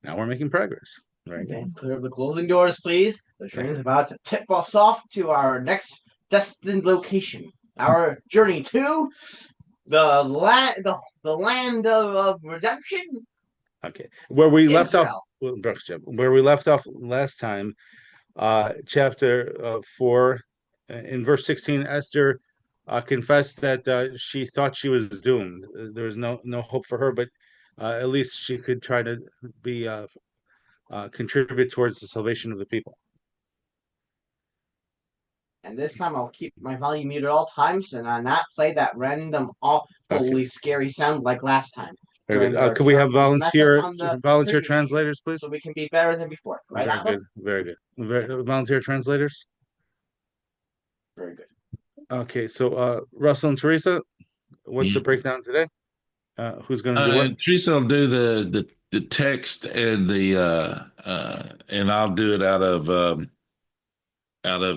Now we're making progress. Right. Okay, clear the closing doors, please. The train's about to tip us off to our next destined location. Our journey to the land of redemption, Okay. Where we left off, Israel. where we left off last time, chapter 4, in verse 16, Esther confessed that she thought she was doomed. There was no hope for her, but at least she could try to be contribute towards the salvation of the people. And this time I'll keep my volume muted at all times and not play that random Okay. awfully scary sound like last time Very during good. our Could we have method on the volunteer previous video, translators, please? so we can be better than before. Right, Very Alan? good. Very good. Volunteer translators. Very good. Okay. So, Russell and Teresa, what's the Yeah. breakdown today? Who's going to do what? Teresa will do the text and the and I'll do it out of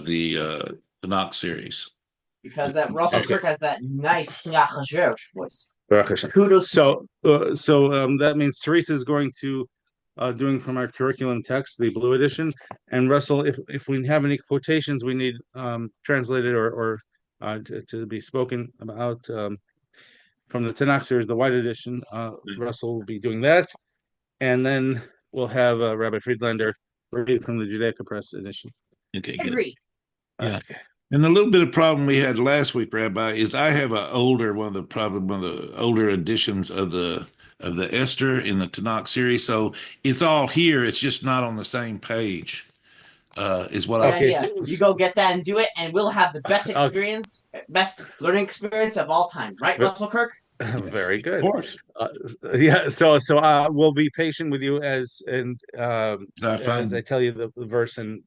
the Knox series. Because that Russell Okay. Kirk has that nice voice. Baruch Kudos. So, that means Teresa is going to doing from our curriculum text, the blue edition, and Russell, if we have any quotations we need translated or to be spoken about from the Tanakh series, the white edition, Russell will be doing that, and then we'll have Rabbi Friedlander read from the Judaica Press edition. Okay, good. Agree. Yeah. Okay. And the little bit of problem we had last week, Rabbi, is I have one of the older editions of the Esther in the Tanakh series. So it's all here. It's just not on the same page. Is what Yeah, I yeah. You go get that and do it, and we'll have the best Okay. experience, best learning experience of all time. Right, Russell Kirk? Very Of good. course. Yeah. So we'll be patient with you as I tell you the verse and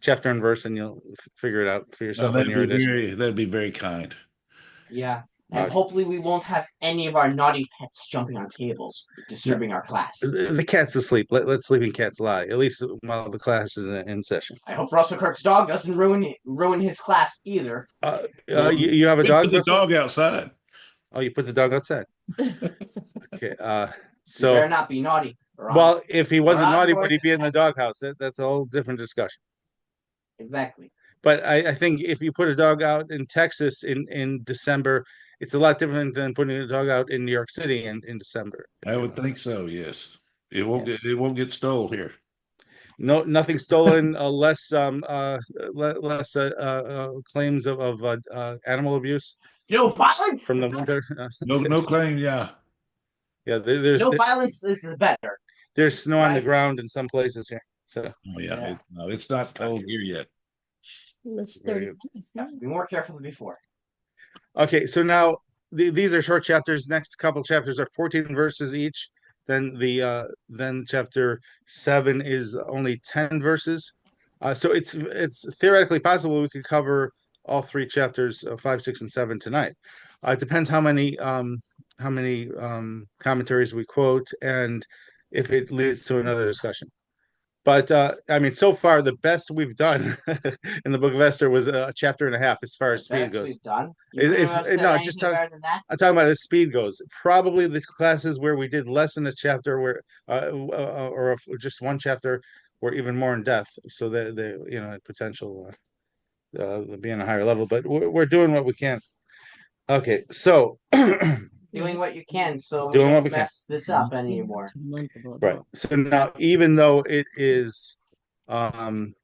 chapter and verse, and you'll figure it out for yourself in your edition. that'd be very kind. Yeah. And hopefully we won't have any of our naughty pets jumping on tables, disturbing our class. The cat's asleep. Let sleeping cats lie. At least while the class is in session. I hope Russell Kirk's dog doesn't ruin his class either. You have a We dog, put the Russell? dog outside. Oh, you put the dog outside. Okay. You So better not be naughty. well, if he wasn't I'm naughty, going would he to- be in the doghouse? That's a whole different discussion. Exactly. But I think if you put a dog out in Texas in December, it's a lot different than putting a dog out in New York City in December. I would think so. Yes, Yes. it won't get stole here. No, nothing stolen. Less less claims of animal abuse No violence. from the winter. No claim. Yeah. Yeah, there's No violence is better. there's snow on the Right. ground in some places here. So Oh yeah. Yeah. No, it's not cold here yet. It's Very 30 good. minutes Yeah, now. be more careful than before. Okay, so now these are short chapters. Next couple chapters are 14 verses each. Then chapter 7 is only 10 verses. So it's theoretically possible we could cover all three chapters 5, 6, and 7 tonight. It depends how many commentaries we quote and if it leads to another discussion. But I mean, so far the best we've done in the Book of Esther was a chapter and a half as far as speed Best goes. we've done. No, just better than that. I'm talking about as speed goes. Probably the classes where we did less in a chapter, where or just one chapter, were even more in depth. So the potential being a higher level. But we're doing what we can. Okay, so Doing what you can, so we Doing what don't we can. mess this up anymore. right. So now, even though um,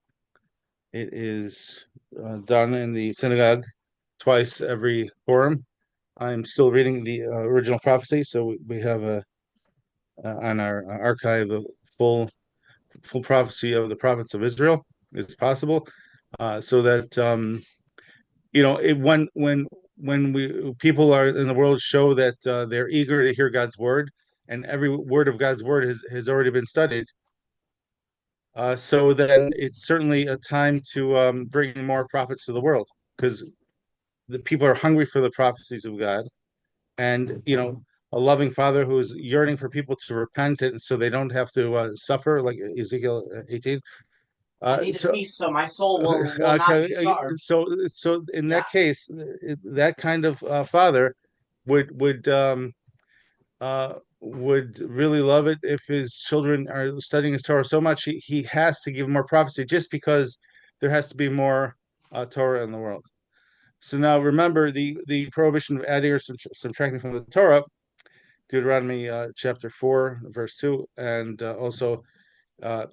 it is done in the synagogue twice every Purim, I'm still reading the original prophecy, so we have on our archive a full prophecy of the prophets of Israel. It's possible, so that when we people are in the world show that they're eager to hear God's word, and every word of God's word has already been studied. So then it's certainly a time to bring more prophets to the world, because the people are hungry for the prophecies of God, and a loving father who is yearning for people to repent, and so they don't have to suffer, like Ezekiel 18. I need a feast so my soul will not be starved. So in that case, that kind of father would would really love it if his children are studying his Torah so much he has to give more prophecy just because there has to be more Torah in the world. So now remember the prohibition of adding or subtracting from the Torah, Deuteronomy chapter 4, verse 2, and also uh,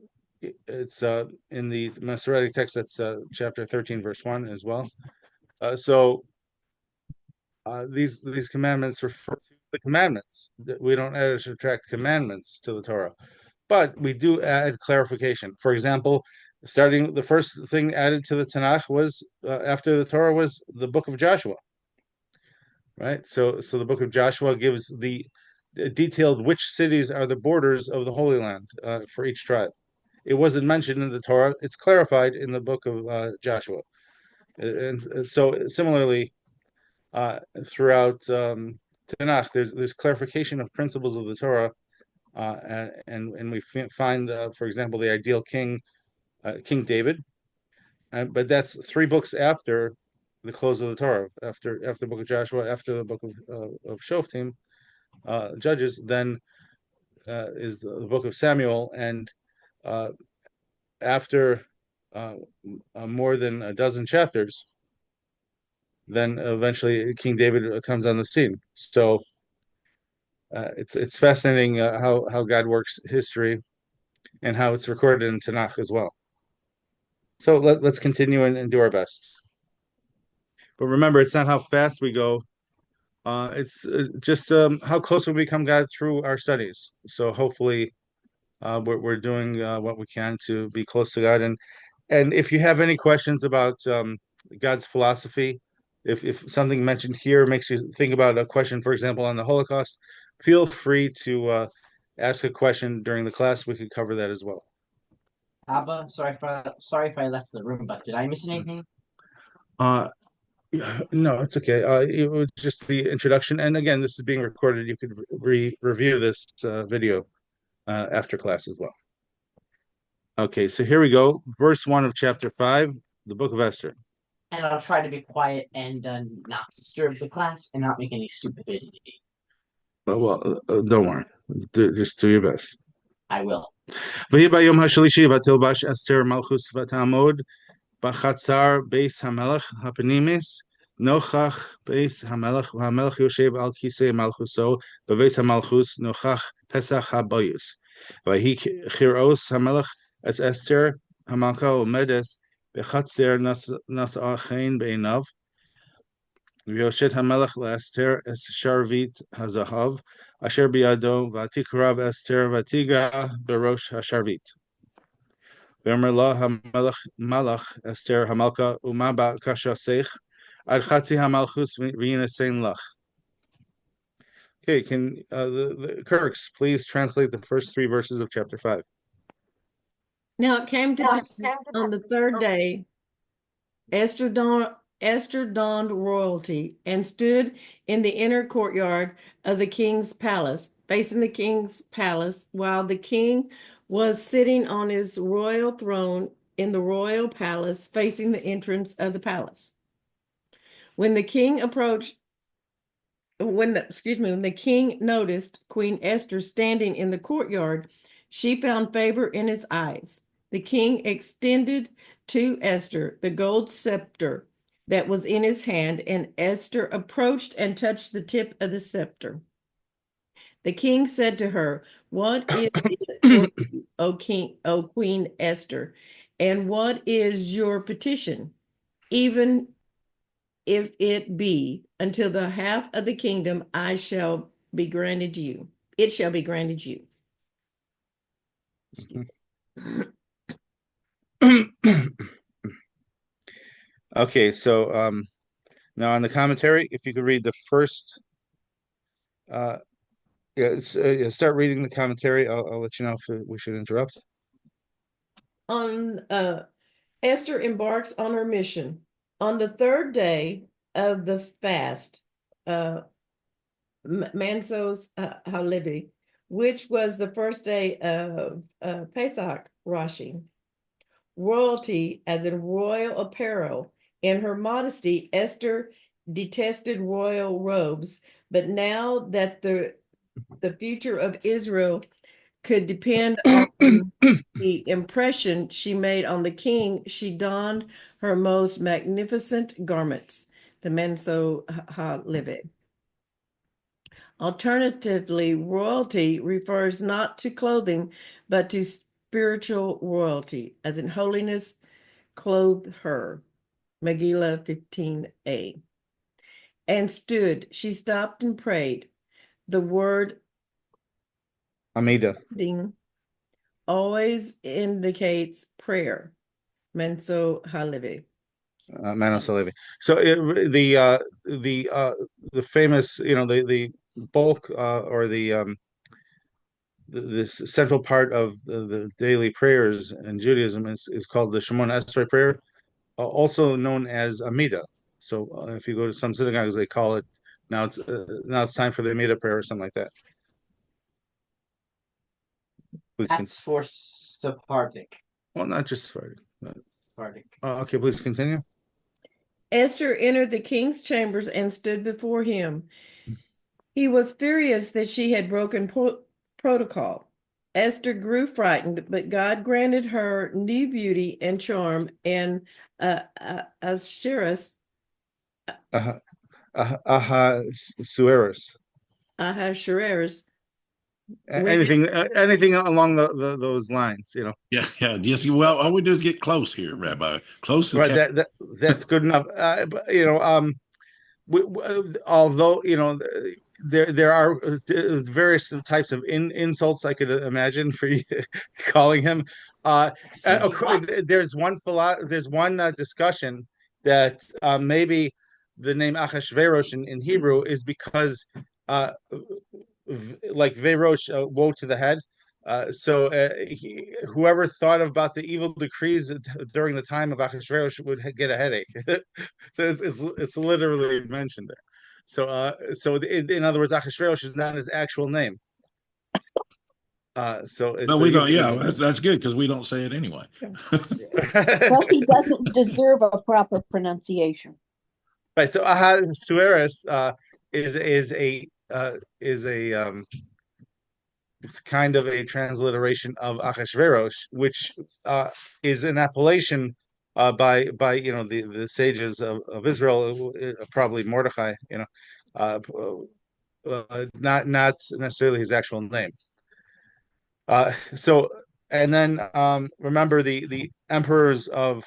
it's in the Masoretic text, that's chapter 13, verse 1 as well. So these commandments refer to the commandments. We don't add or subtract commandments to the Torah, but we do add clarification. For example, starting the first thing added to the Tanakh was after the Torah was the book of Joshua, right? So the book of Joshua gives the detailed which cities are the borders of the Holy Land for each tribe. It wasn't mentioned in the Torah; it's clarified in the book of Joshua. And so similarly, throughout Tanakh, there's clarification of principles of the Torah, and we find, for example, the ideal king, King David, but that's 3 books after the close of the Torah, after the book of Joshua, after the book of Shoftim, Judges, then is the book of Samuel, and after more than a dozen chapters, then eventually King David comes on the scene. So it's fascinating how God works history and how it's recorded in Tanakh as well. So let's continue and do our best. But remember, it's not how fast we go. It's just how close we become God through our studies. So hopefully, we're doing what we can to be close to God. And if you have any questions about God's philosophy, if something mentioned here makes you think about a question, for example, on the Holocaust, feel free to ask a question during the class. We could cover that as well. Abba, sorry if I left the room, but did I miss anything? No, it's okay. It was just the introduction, and again, this is being recorded. You could review this video after class as well. Okay, so here we go. Verse 1 of chapter 5, the book of Esther. And I'll try to be quiet and not disturb the class and not make any stupidity. Well, don't worry. Just do your best. I will. ויהי ביום השלישי ותלבש אסתר מלכוס ותעמוד בחצר בייס המלך הפנימיס נוכח בייס המלך והמלך יושב על כיסא מלכוסו בבייס המלכוס נוכח פסח הבויס. ויהי כיראוס המלך אז אסתר המלכה עומדת בחצר נשאה חן בעיניו ויושט המלך לאסתר את שרביט הזהב אשר בידו ותקרב אסתר ותיגע בראש השרביט. ואומר לה המלך אסתר המלכה ומה בקשתך עד חצי המלכות ויינשאן לך. Okay, can the Kirks please translate the first 3 verses of chapter 5? Now it came to pass on the 3rd day, Esther donned royalty and stood in the inner courtyard of the king's palace, facing the king's palace, while the king was sitting on his royal throne in the royal palace, facing the entrance of the palace. When the king noticed Queen Esther standing in the courtyard, she found favor in his eyes. The king extended to Esther the gold scepter that was in his hand, and Esther approached and touched the tip of the scepter. The king said to her, "What is it, O Queen Esther, and what is your petition? Even if it be until the half of the kingdom, it shall be granted you." Okay, so now on the commentary, if you could read the first start reading the commentary. I'll let you know if we should interrupt. Esther embarks on her mission. On the 3rd day of the fast, Mansos Halevi, which was the first day of Pesach Rashi, royalty as in royal apparel. In her modesty, Esther detested royal robes, but now that the the future of Israel could depend on the impression she made on the king, she donned her most magnificent garments, the Menso Halevi. Alternatively, royalty refers not to clothing, but to spiritual royalty, as in holiness clothed her. Megillah 15a. And stood, she stopped and prayed. The word Amida. always indicates prayer. Menso Halevi. Manos Halevi. So the famous, the bulk or this central part of the daily prayers in Judaism is called the Shemona Esrei prayer, also known as Amida. So if you go to some synagogues, they call it now it's time for the Amida prayer or something like that. That's for Sephardic. Well, not just Sephardic. Sephardic. Okay, please continue. Esther entered the king's chambers and stood before him. He was furious that she had broken protocol. Esther grew frightened, but God granted her new beauty and charm, and Ahasuerus anything along those lines, Yeah. Yes. Well, all we do is get close here, Rabbi. Close to right. That's good enough. But, although there are various types of insults I could imagine for you calling him. There's one discussion that maybe the name Achashverosh in Hebrew is because like Verosh, woe to the head. So whoever thought about the evil decrees during the time of Achashverosh would get a headache. So it's literally mentioned there. So in other words, Achashverosh is not his actual name. So it's no, we don't. Yeah, that's good because we don't say it anyway. Well, he doesn't deserve a proper pronunciation. Right. So Ahasuerus is a it's kind of a transliteration of Achashverosh, which is an appellation by the sages of Israel, probably Mordechai, not necessarily his actual name. So and then remember the emperors of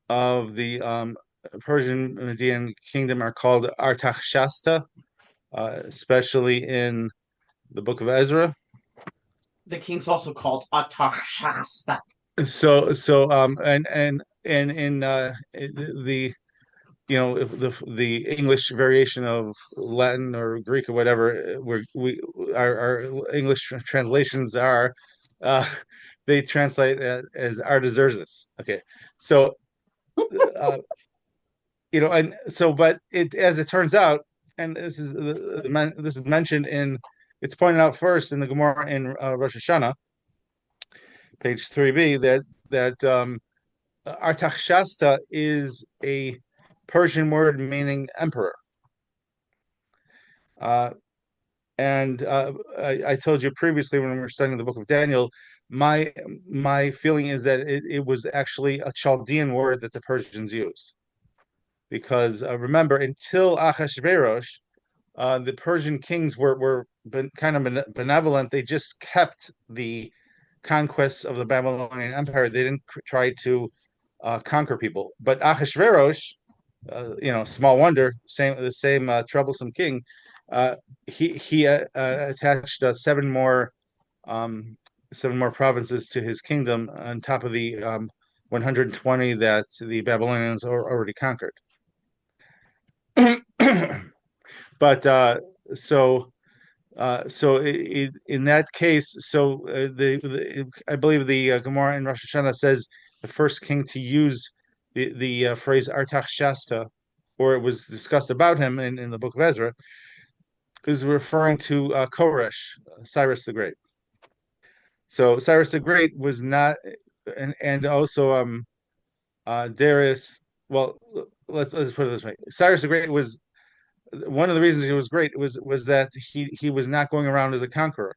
the Persian Median kingdom are called Artaxerxes, especially in the book of Ezra. The king's also called Artaxerxes. So and in the the English variation of Latin or Greek or whatever, our English translations are they translate as Artaxerxes. Okay, so and so, but as it turns out, and this is mentioned it's pointed out first in the Gemara in Rosh Hashanah, page 3b, that Artaxerxes is a Persian word meaning emperor. And I told you previously when we were studying the book of Daniel, my feeling is that it was actually a Chaldean word that the Persians used. Because remember, until Ahasuerus, the Persian kings were kind of benevolent. They just kept the conquests of the Babylonian Empire. They didn't try to conquer people. But Ahasuerus, small wonder, the same troublesome king, he attached seven more provinces to his kingdom on top of the 120 that the Babylonians already conquered. But in that case, I believe the Gemara in Rosh Hashanah says the first king to use the phrase Artaxerxes, or it was discussed about him in the book of Ezra, is referring to Koresh, Cyrus the Great. So Cyrus the Great was not, and also Darius. Well, let's put it this way: Cyrus the Great was one of the reasons he was great was that he was not going around as a conqueror.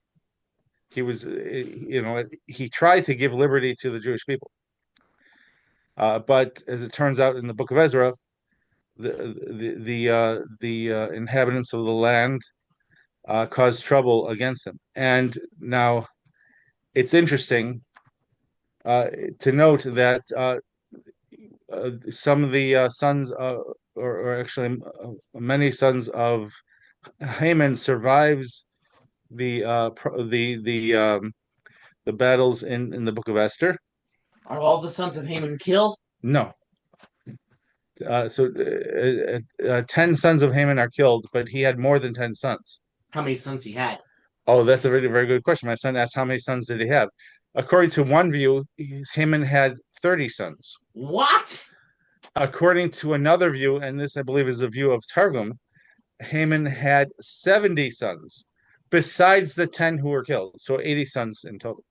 He was, he tried to give liberty to the Jewish people. But as it turns out in the Book of Ezra, the inhabitants of the land caused trouble against him. And now it's interesting to note that some of the sons, or actually many sons of Haman, survives the battles in the Book of Esther. Are all the sons of Haman killed? No. 10 sons of Haman are killed, but he had more than 10 sons. How many sons he had? Oh, that's a very, very good question. My son asked how many sons did he have. According to one view, Haman had 30 sons. What? According to another view, and this I believe is the view of Targum, Haman had 70 sons, besides the 10 who were killed. So 80 sons in total.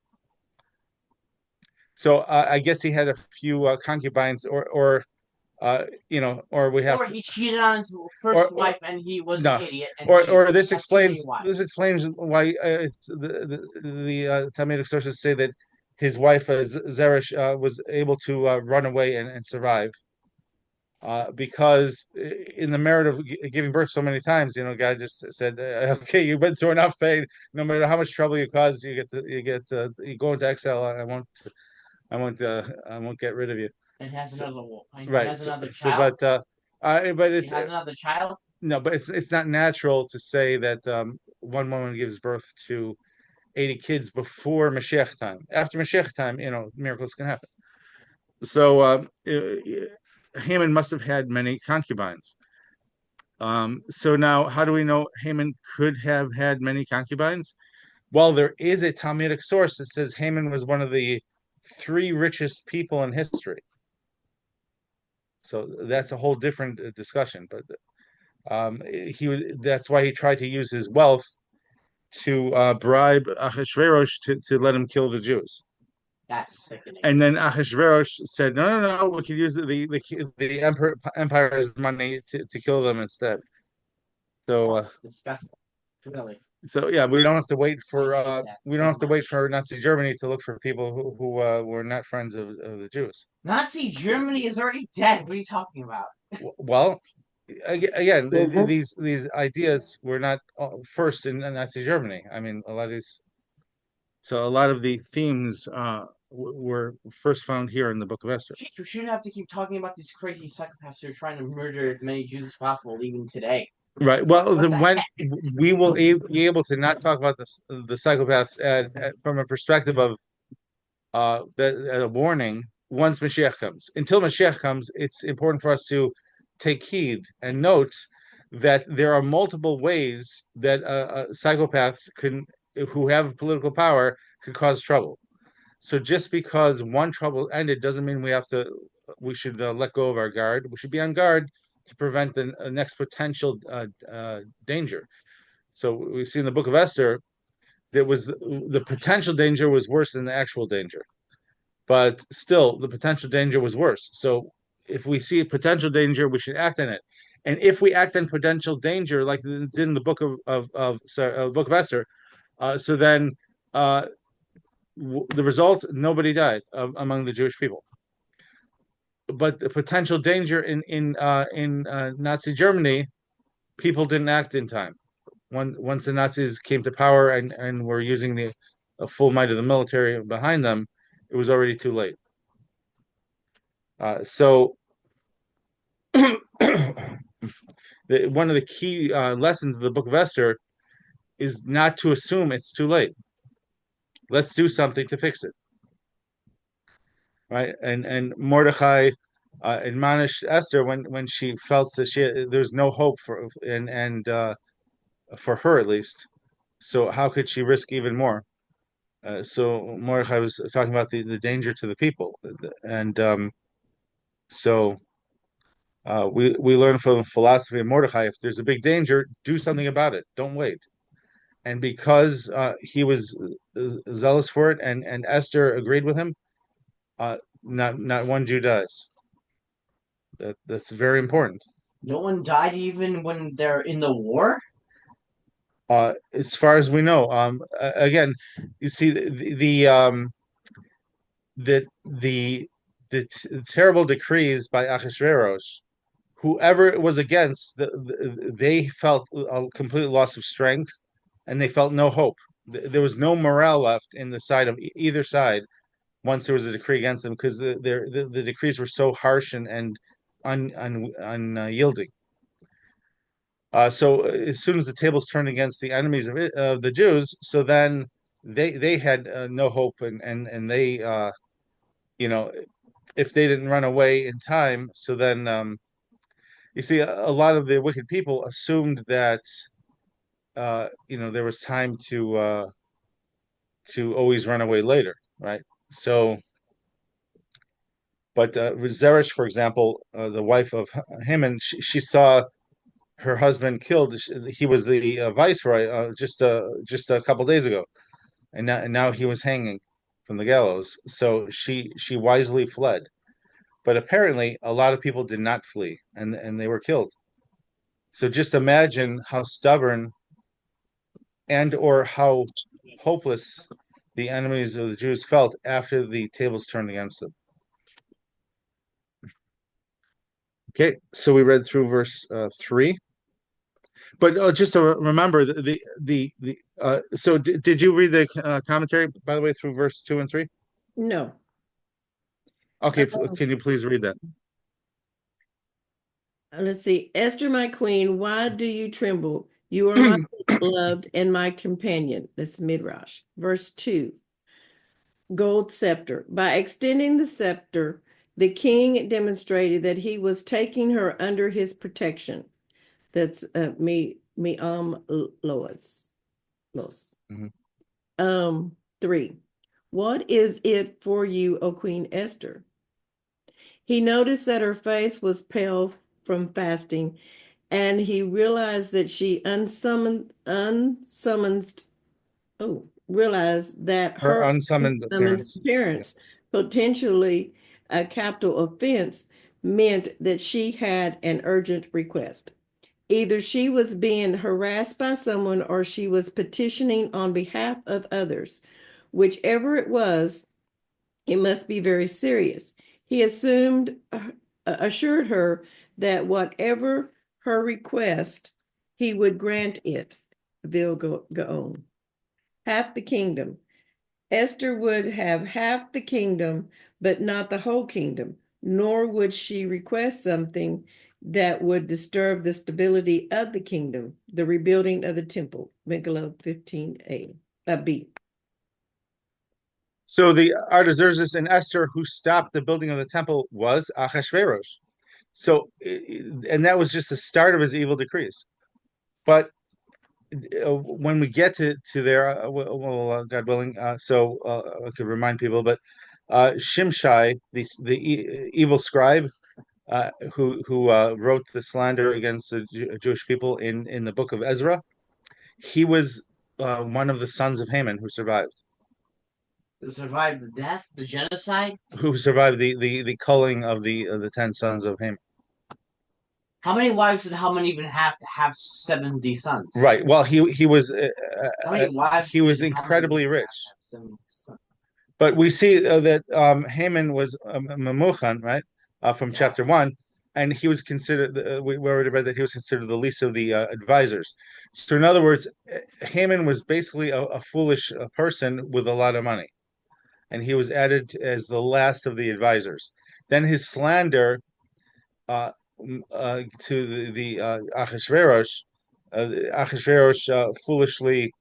So I guess he had a few concubines, or we have Or he cheated on his first wife and he was an idiot. And this explains why the Talmudic sources say that his wife Zeresh was able to run away and survive, because in the merit of giving birth so many times, God just said, "Okay, you've been through enough pain. No matter how much trouble you cause, you go into exile. I won't get rid of you." And has another one. Right. Has another child. But it's has another child. No, but it's not natural to say that one woman gives birth to 80 kids before Mashiach time. After Mashiach time, miracles can happen. So Haman must have had many concubines. So now, how do we know Haman could have had many concubines? Well, there is a Talmudic source that says Haman was one of the 3 richest people in history. So that's a whole different discussion. But that's why he tried to use his wealth to bribe Ahasuerus to let him kill the Jews. That's sickening. And then Ahasuerus said, no, we could use the empire's money to kill them instead. So that's disgusting. Really. So yeah, we don't have to wait for Nazi Germany to look for people who were not friends of the Jews. Nazi Germany is already dead. What are you talking about? Well, again, these ideas were not first in Nazi Germany. I mean, a lot of the themes were first found here in the Book of Esther. Jeez, we shouldn't have to keep talking about these crazy psychopaths who are trying to murder as many Jews as possible, even today. Right. Well, when we will be able to not talk about the psychopaths from a perspective of a warning once Mashiach comes. Until Mashiach comes, it's important for us to take heed and note that there are multiple ways that psychopaths who have political power can cause trouble. So just because one trouble ended doesn't mean we should let go of our guard. We should be on guard to prevent the next potential danger. So we see in the Book of Esther, the potential danger was worse than the actual danger, but still the potential danger was worse. So if we see a potential danger, we should act on it. And if we act on potential danger, like they did in the Book of Esther, so then the result, nobody died among the Jewish people. But the potential danger in Nazi Germany, people didn't act in time. Once the Nazis came to power and were using the full might of the military behind them, it was already too late. So one of the key lessons of the Book of Esther is not to assume it's too late. Let's do something to fix it. Right? And Mordechai admonished Esther when she felt that there's no hope for her at least. So how could she risk even more? So Mordechai was talking about the danger to the people, and so we learn from the philosophy of Mordechai: if there's a big danger, do something about it. Don't wait. And because he was zealous for it, and Esther agreed with him, not one Jew dies. That's very important. No one died even when they're in the war? As far as we know. Again, you see the terrible decrees by Achashverosh. Whoever it was against, they felt a complete loss of strength, and they felt no hope. There was no morale left in the side of either side once there was a decree against them, because the decrees were so harsh and unyielding. So as soon as the tables turned against the enemies of the Jews, so then they had no hope, and they you know if they didn't run away in time, so then you see a lot of the wicked people assumed that there was time to always run away later, right? So, but Zeresh, for example, the wife of Haman, she saw her husband killed. He was the viceroy just a couple days ago, and now he was hanging from the gallows. So she wisely fled. But apparently, a lot of people did not flee, and they were killed. So just imagine how stubborn and or how hopeless the enemies of the Jews felt after the tables turned against them. Okay, so we read through verse 3. But just to remember so did you read the commentary, by the way, through verse 2 and 3? No. Okay, can you please read that? Let's see. Esther, my queen, why do you tremble? You are my beloved and my companion. That's Midrash. Verse 2. Gold scepter. By extending the scepter, the king demonstrated that he was taking her under his protection. That's Lois. Mhm. 3. What is it for you, O Queen Esther? He noticed that her face was pale from fasting, and he realized that she realized that Her her unsummoned appearance. appearance, potentially a capital offense, meant that she had an urgent request. Either she was being harassed by someone or she was petitioning on behalf of others. Whichever it was, it must be very serious. He assured her that whatever her request, he would grant it. Gaon. Half the kingdom. Esther would have half the kingdom, but not the whole kingdom, nor would she request something that would disturb the stability of the kingdom, the rebuilding of the temple. Megillah 15a, B. So the Artaxerxes and Esther who stopped the building of the temple was Achashverosh. So, and that was just the start of his evil decrees. But when we get to there, God willing, I could remind people, but Shimshai, the evil scribe, who wrote the slander against the Jewish people in the book of Ezra, he was one of the sons of Haman who survived. Survived the death, the genocide? Who survived the culling of the 10 sons of Haman. How many wives did Haman even have to have 70 sons? Right. Well, he was How many wives he was did Haman incredibly have rich. to have 70 sons? But we see that Haman was Memuchan, right, from Yeah. chapter 1, and he was considered. We already read that he was considered the least of the advisors. So, in other words, Haman was basically a foolish person with a lot of money, and he was added as the last of the advisors. Then his slander to the Achashverosh, foolishly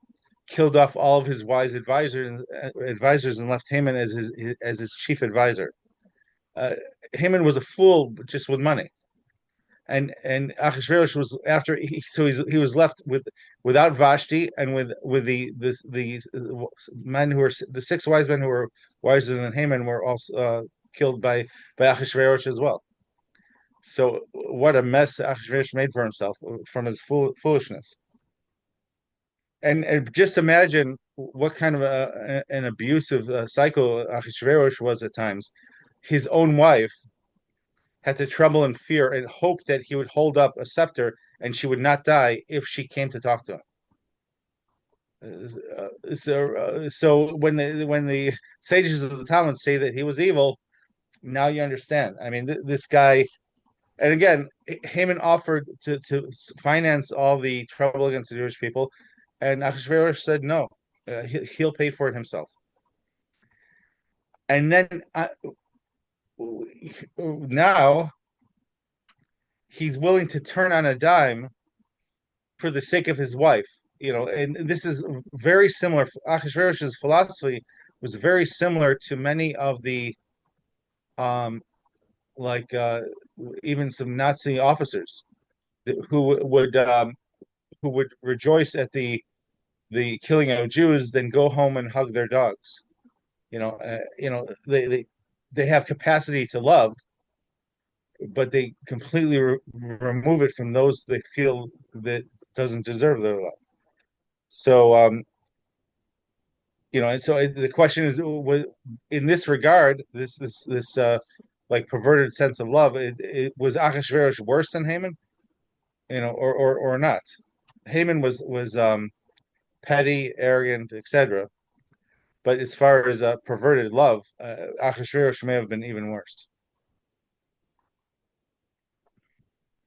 killed off all of his wise advisors and left Haman as his chief advisor. Haman was a fool just with money, and Achashverosh was after. He was left without Vashti and with the men who were the 6 wise men who were wiser than Haman were also killed by Achashverosh as well. So what a mess Achashverosh made for himself from his foolishness. And just imagine what kind of an abusive psycho Achashverosh was at times. His own wife had to tremble in fear and hope that he would hold up a scepter and she would not die if she came to talk to him. So when the sages of the Talmud say that he was evil, now you understand. I mean, this guy, and again, Haman offered to finance all the trouble against the Jewish people, and Achashverosh said no, he'll pay for it himself. And then now he's willing to turn on a dime for the sake of his wife. And this is very similar. Achashverosh's philosophy was very similar to many of the like even some Nazi officers who would rejoice at the killing of Jews, then go home and hug their dogs. They have capacity to love, but they completely remove it from those they feel that doesn't deserve their love. So and so the question is, in this regard, this like perverted sense of love, it was Achashverosh worse than Haman, or not? Haman was petty, arrogant, etc. But as far as perverted love, Achashverosh may have been even worse.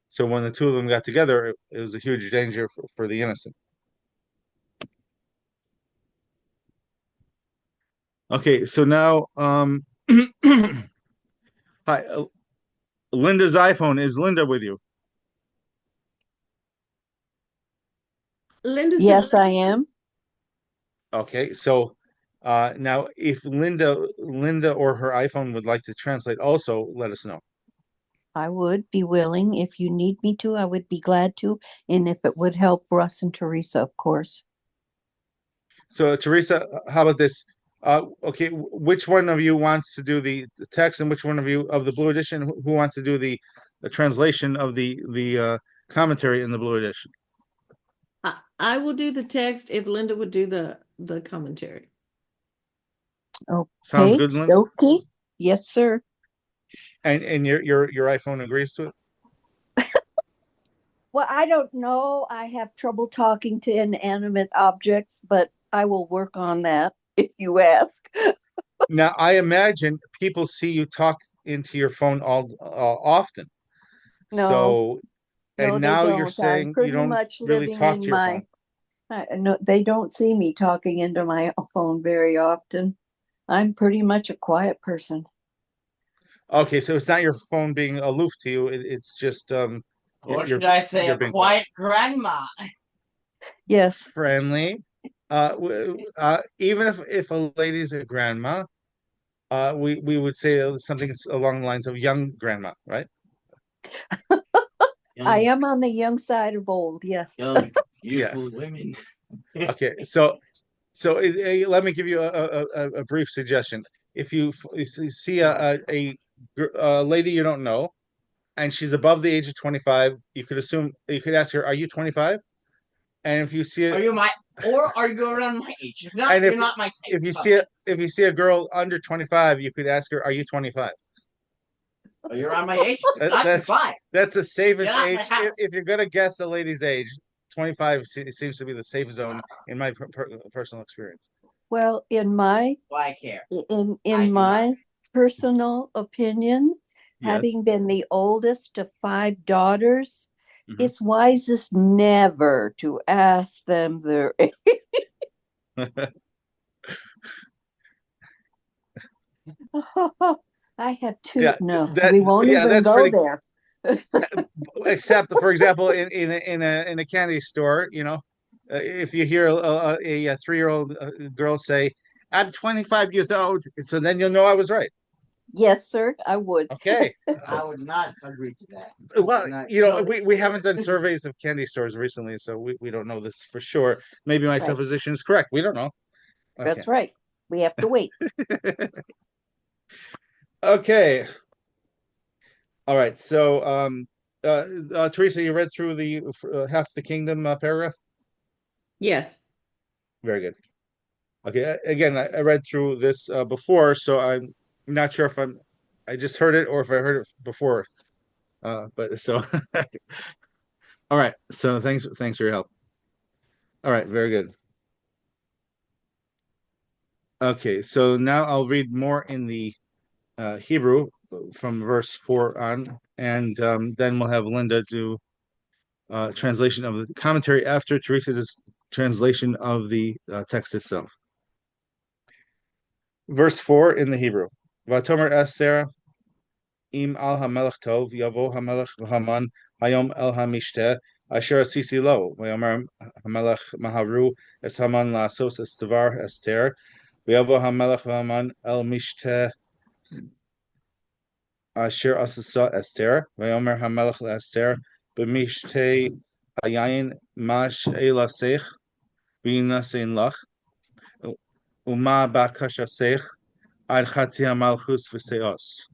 So when the two of them got together, it was a huge danger for the innocent. Okay, so now, hi, Linda's iPhone. Is Linda with you? Linda said, Yes, I am. Okay, so now if Linda or her iPhone would like to translate, also let us know. I would be willing. If you need me to, I would be glad to. And if it would help Russ and Teresa, of course. So Teresa, how about this? Okay, which one of you wants to do the text, and which one of you of the Blue Edition who wants to do the translation of the commentary in the Blue Edition? I will do the text if Linda would do the commentary. Sounds Okay, good, Linda? okay. Yes, sir. And your iPhone agrees to it? Well, I don't know. I have trouble talking to inanimate objects, but I will work on that if you ask. Now, I imagine people see you talk into your phone all often. No, So, no, and they now you're don't. I'm saying you pretty don't much really living talk to in your my. phone. No, they don't see me talking into my phone very often. I'm pretty much a quiet person. Okay, so it's not your phone being aloof to you. It's just Or should I say a being quiet grandma? Yes. friendly. Even if a lady's a grandma, we would say something along the lines of young grandma, right? I am on the young side of old, yes. Young, beautiful women. Okay, so let me give you a brief suggestion. If you see a lady you don't know, and she's above the age of 25, you could ask her, "Are you 25?" And if you see Are you around my age? If not, and you're not my type. if you see a girl under 25, you could ask her, "Are you 25?" Are you around my age? That's the safest Get out age. my house. If you're gonna guess a lady's age, 25 seems to be the safe zone in my personal experience. Well, in my Why care? in my personal opinion, Yes. having been the oldest of 5 daughters, Mhm. it's wisest never to ask them their age. I have 2. Yeah, No, we won't even that's go pretty. there. Except, for example, in a candy store, if you hear a 3-year-old girl say, "I'm 25 years old," so then you'll know I was right. Yes, sir, I would. Okay. I would not agree to that. Well, we haven't done surveys of candy stores recently, so we don't know this for sure. Maybe my supposition is correct. We don't know. Okay. That's right. We have to wait. Okay. All right. So, Teresa, you read through the half the kingdom paragraph? Yes. Very good. Okay. Again, I read through this before, so I'm not sure if I just heard it or if I heard it before. But so all right. So thanks for your help. All right, very good. Okay, so now I'll read more in the Hebrew from verse 4 on, and then we'll have Linda do translation of the commentary after Teresa's translation of the text itself. Verse 4 in the Hebrew. Vatomer Esther im al hamelech tov yavo hamelech v'haman hayom el hamishteh asher asisi lo v'yomer hamelech maharu es haman la'asos es devar Esther v'yavo hamelech v'haman el mishteh asher asasa Esther v'yomer hamelech la'Esther b'mishteh hayayin mash elasech v'yinasein lach Uma bakashasech ad chatzi hamalchus v'seos.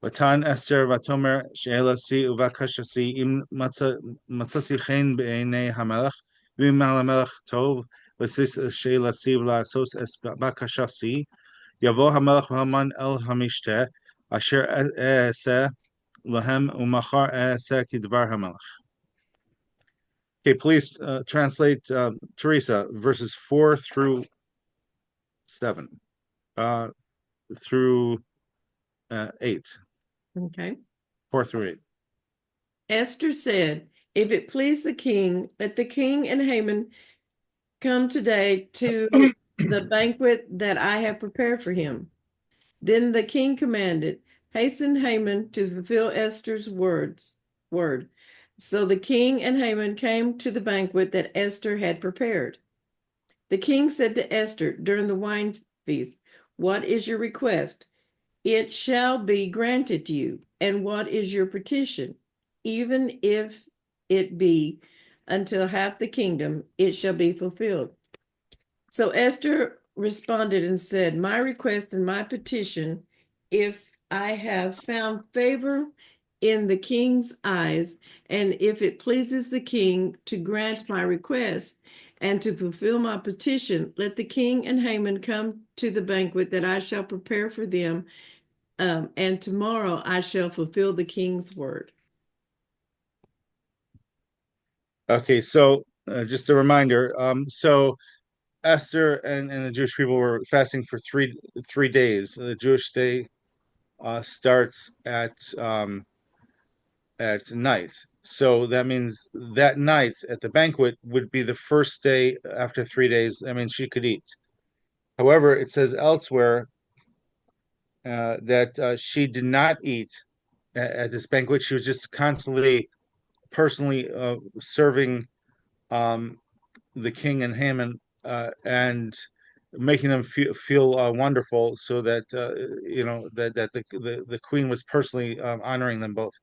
Vatan Esther vatomer she'elasi uvakashasi im matzasi chen be'enei hamelech v'im hamelech tov v'sis she'elasi v'la'asos es bakashasi yavo hamelech v'haman el hamishteh asher e'eseh lahem umachar e'eseh kidvar hamelech. Okay, please translate Teresa verses 4 through 7 through 8. Okay. 4 through 8. Esther said, "If it please the king, let the king and Haman come today to the banquet that I have prepared for him." Then the king commanded, "Hasten Haman to fulfill Esther's word." So the king and Haman came to the banquet that Esther had prepared. The king said to Esther during the wine feast, "What is your request? It shall be granted you. And what is your petition? Even if it be until half the kingdom, it shall be fulfilled." So Esther responded and said, "My request and my petition, if I have found favor in the king's eyes, and if it pleases the king to grant my request and to fulfill my petition, let the king and Haman come to the banquet that I shall prepare for them, and tomorrow I shall fulfill the king's word." Okay, so just a reminder. So Esther and the Jewish people were fasting for three days. The Jewish day starts at night. So that means that night at the banquet would be the first day after 3 days. I mean, she could eat. However, it says elsewhere that she did not eat at this banquet. She was just constantly, personally serving the king and Haman and making them feel wonderful, so that the queen was personally honoring them both.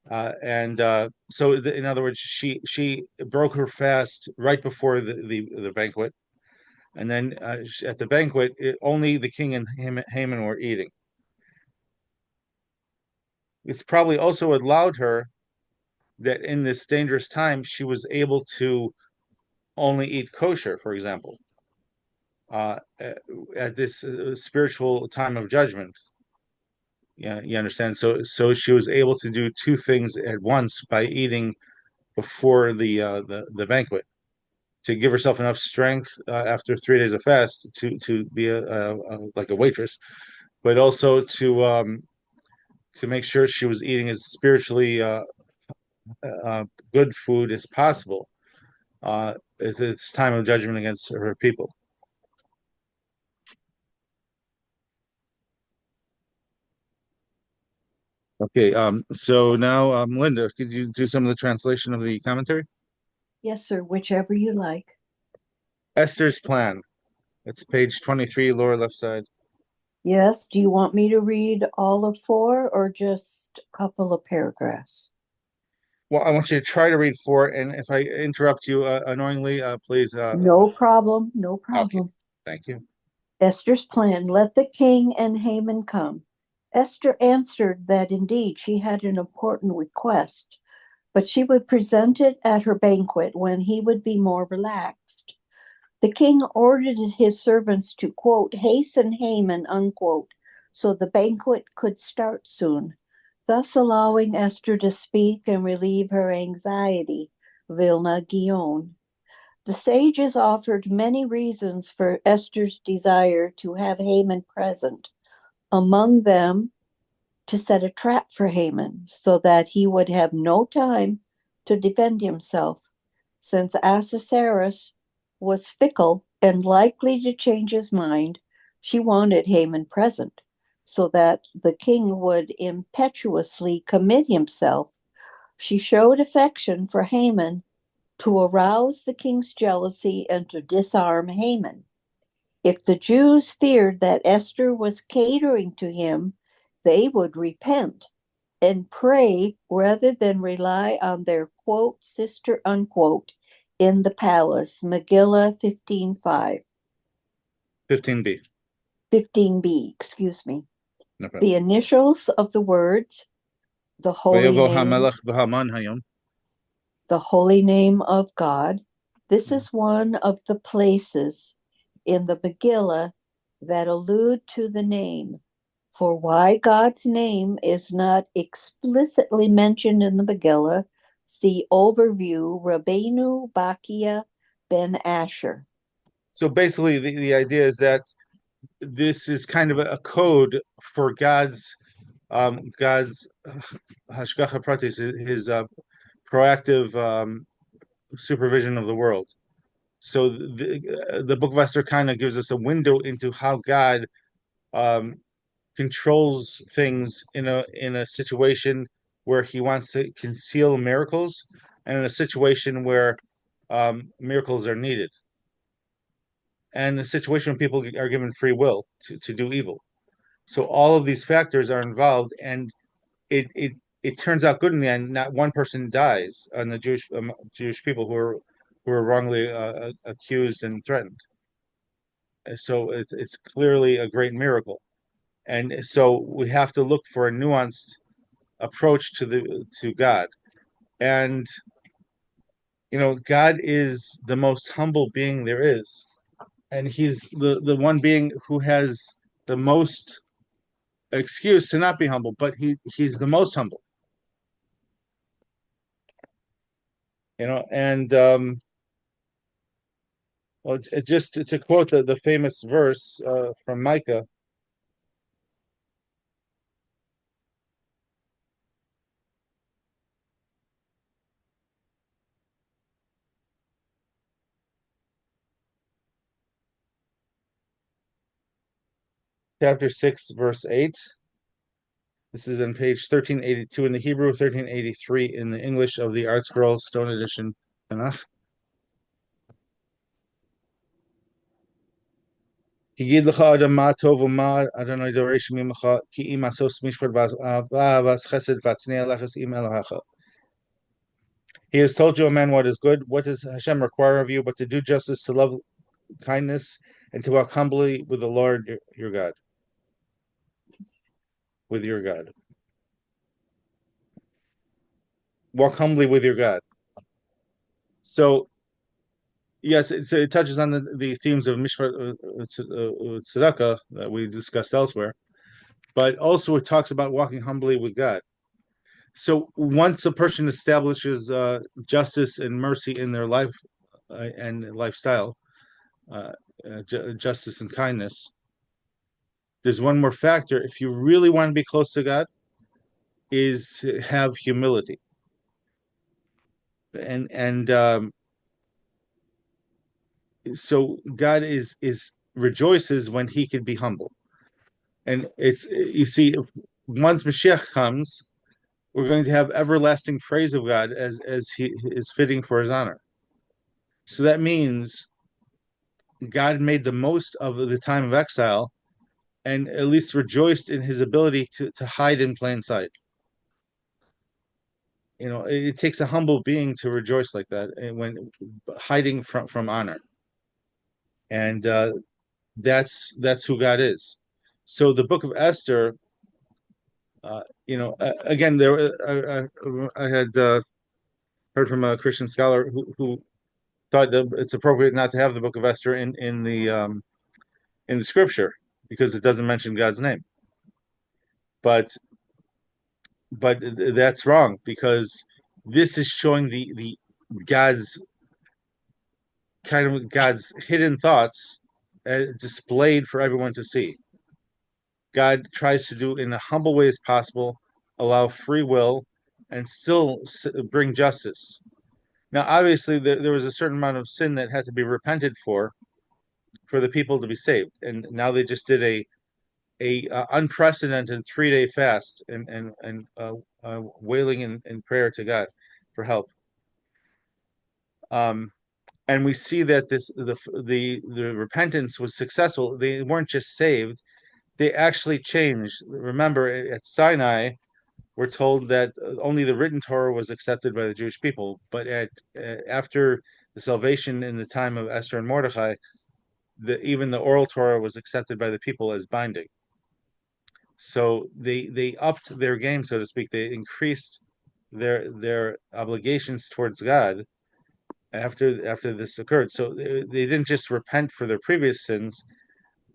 So in other words, she broke her fast right before the banquet, and then at the banquet, only the king and Haman were eating. It's probably also allowed her that in this dangerous time, she was able to only eat kosher, for example, at this spiritual time of judgment. Yeah, you understand? So she was able to do two things at once by eating before the banquet, to give herself enough strength after 3 days of fast to be like a waitress, but also to make sure she was eating as spiritually good food as possible at this time of judgment against her people. Okay, so now Linda, could you do some of the translation of the commentary? Yes, sir, whichever you like. Esther's plan. It's page 23, lower left side. Yes, do you want me to read all of 4 or just a couple of paragraphs? Well, I want you to try to read 4, and if I interrupt you annoyingly, please. No problem, no Okay, problem. thank you. Esther's plan, let the king and Haman come. Esther answered that indeed she had an important request, but she would present it at her banquet when he would be more relaxed. The king ordered his servants to, quote, hasten Haman, unquote, so the banquet could start soon. thus allowing Esther to speak and relieve her anxiety. Vilna Gaon. The sages offered many reasons for Esther's desire to have Haman present, among them to set a trap for Haman so that he would have no time to defend himself, since Ahasuerus was fickle and likely to change his mind. She wanted Haman present so that the king would impetuously commit himself. She showed affection for Haman to arouse the king's jealousy and to disarm Haman. If the Jews feared that Esther was catering to him, they would repent and pray rather than rely on their quote sister unquote in the palace. Megillah 15:5. 15b. 15b, excuse me. No problem. The initials of the words, the holy Vayovo name, hamelech v'haman hayom. the holy name of God. This is one of the places in the Megillah that allude to the name. For why God's name is not explicitly mentioned in the Megillah, see overview Rabbeinu Bakia ben Asher. So basically, the idea is that this is kind of a code for God's hashgacha pratis, his proactive supervision of the world. So the Book of Esther kind of gives us a window into how God controls things in a situation where He wants to conceal miracles, and in a situation where miracles are needed, and a situation where people are given free will to do evil. So all of these factors are involved, and it turns out good in the end. Not one person dies, and the Jewish people who are wrongly accused and threatened. So it's clearly a great miracle, and so we have to look for a nuanced approach to God, and God is the most humble being there is, and He's the one being who has the most excuse to not be humble, but he's the most humble. And well, just to quote the famous verse from Micah. Chapter 6, verse 8. This is on page 1382 in the Hebrew, 1383 in the English of the Art Scroll Stone Edition Tanakh. Higid lecha adam ma tov u'ma Adonai doresh mimecha ki im asos mishpat vas chesed vatzniah lechas im Elohecha. He has told you, O man, what is good. What does Hashem require of you but to do justice, to love kindness, and to walk humbly with the Lord your God. With your God. Walk humbly with your God. So, yes, it touches on the themes of Mishpat Tzedakah that we discussed elsewhere, but also it talks about walking humbly with God. So once a person establishes justice and mercy in their life and lifestyle, justice and kindness, there's one more factor. If you really want to be close to God, is to have humility. And so God is rejoices when He can be humble, and it's, you see, once Mashiach comes, we're going to have everlasting praise of God as He is fitting for His honor. So that means God made the most of the time of exile, and at least rejoiced in His ability to hide in plain sight. It takes a humble being to rejoice like that, and when hiding from honor. And that's who God is. So the Book of Esther, again, I had heard from a Christian scholar who thought that it's appropriate not to have the Book of Esther in the Scripture because it doesn't mention God's name. But but that's wrong, because this is showing the God's God's hidden thoughts displayed for everyone to see. God tries to do in a humble way as possible, allow free will, and still bring justice. Now, obviously, there was a certain amount of sin that had to be repented for the people to be saved, and now they just did a unprecedented 3-day fast and wailing in prayer to God for help. And we see that the repentance was successful. They weren't just saved; they actually changed. Remember, at Sinai, we're told that only the written Torah was accepted by the Jewish people, but after the salvation in the time of Esther and Mordecai, even the oral Torah was accepted by the people as binding. So they upped their game, so to speak. They increased their obligations towards God after this occurred. So they didn't just repent for their previous sins;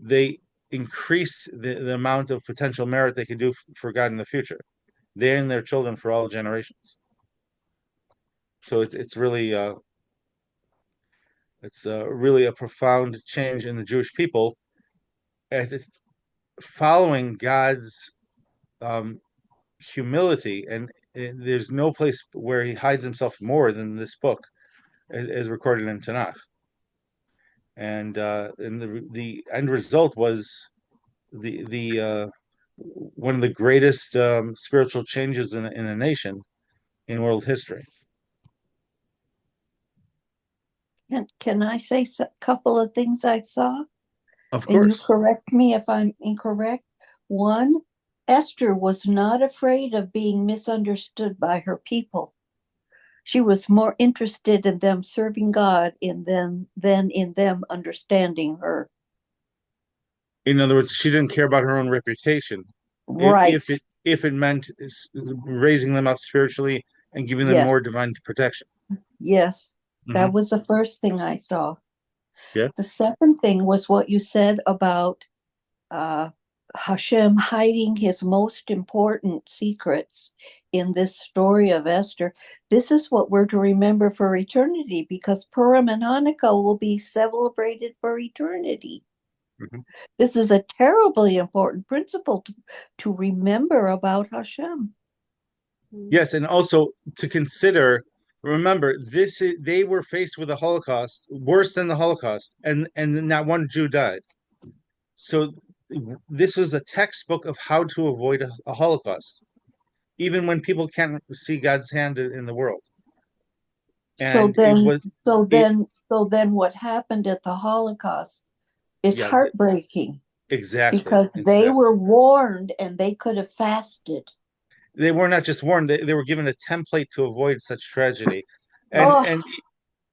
they increased the amount of potential merit they could do for God in the future. They and their children for all generations. So it's really really a profound change in the Jewish people, following God's um, humility, and there's no place where he hides himself more than this book, as recorded in Tanakh. And the end result was the one of the greatest spiritual changes in a nation in world history. Can I say a couple of things I saw? Of And you course. correct me if I'm incorrect. One, Esther was not afraid of being misunderstood by her people. She was more interested in them serving God than in them understanding her. In other words, she didn't care about her own reputation. Right. If it meant raising them up spiritually and giving them Yes. more divine protection. Yes. That Mhm. was the first thing I saw. Yeah. The second thing was what you said about Hashem hiding his most important secrets in this story of Esther. This is what we're to remember for eternity, because Purim and Hanukkah will be celebrated for eternity. Mhm. This is a terribly important principle to remember about Hashem. Yes, and also to consider. Remember, they were faced with a Holocaust worse than the Holocaust, and not one Jew died. So this was a textbook of how to avoid a Holocaust, even when people can't see God's hand in the world. So And it was then what happened at the Holocaust is yeah, heartbreaking, exactly. because they were warned and they could have fasted. They were not just warned; they were given a template to avoid such tragedy, and Oh,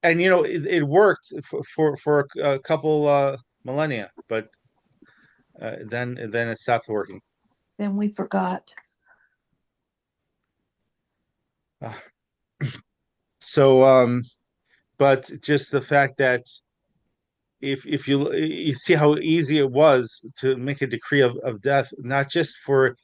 and it worked for a couple millennia, but then it stopped working. then we forgot. Uh, so but just the fact that if you see how easy it was to make a decree of death, not just for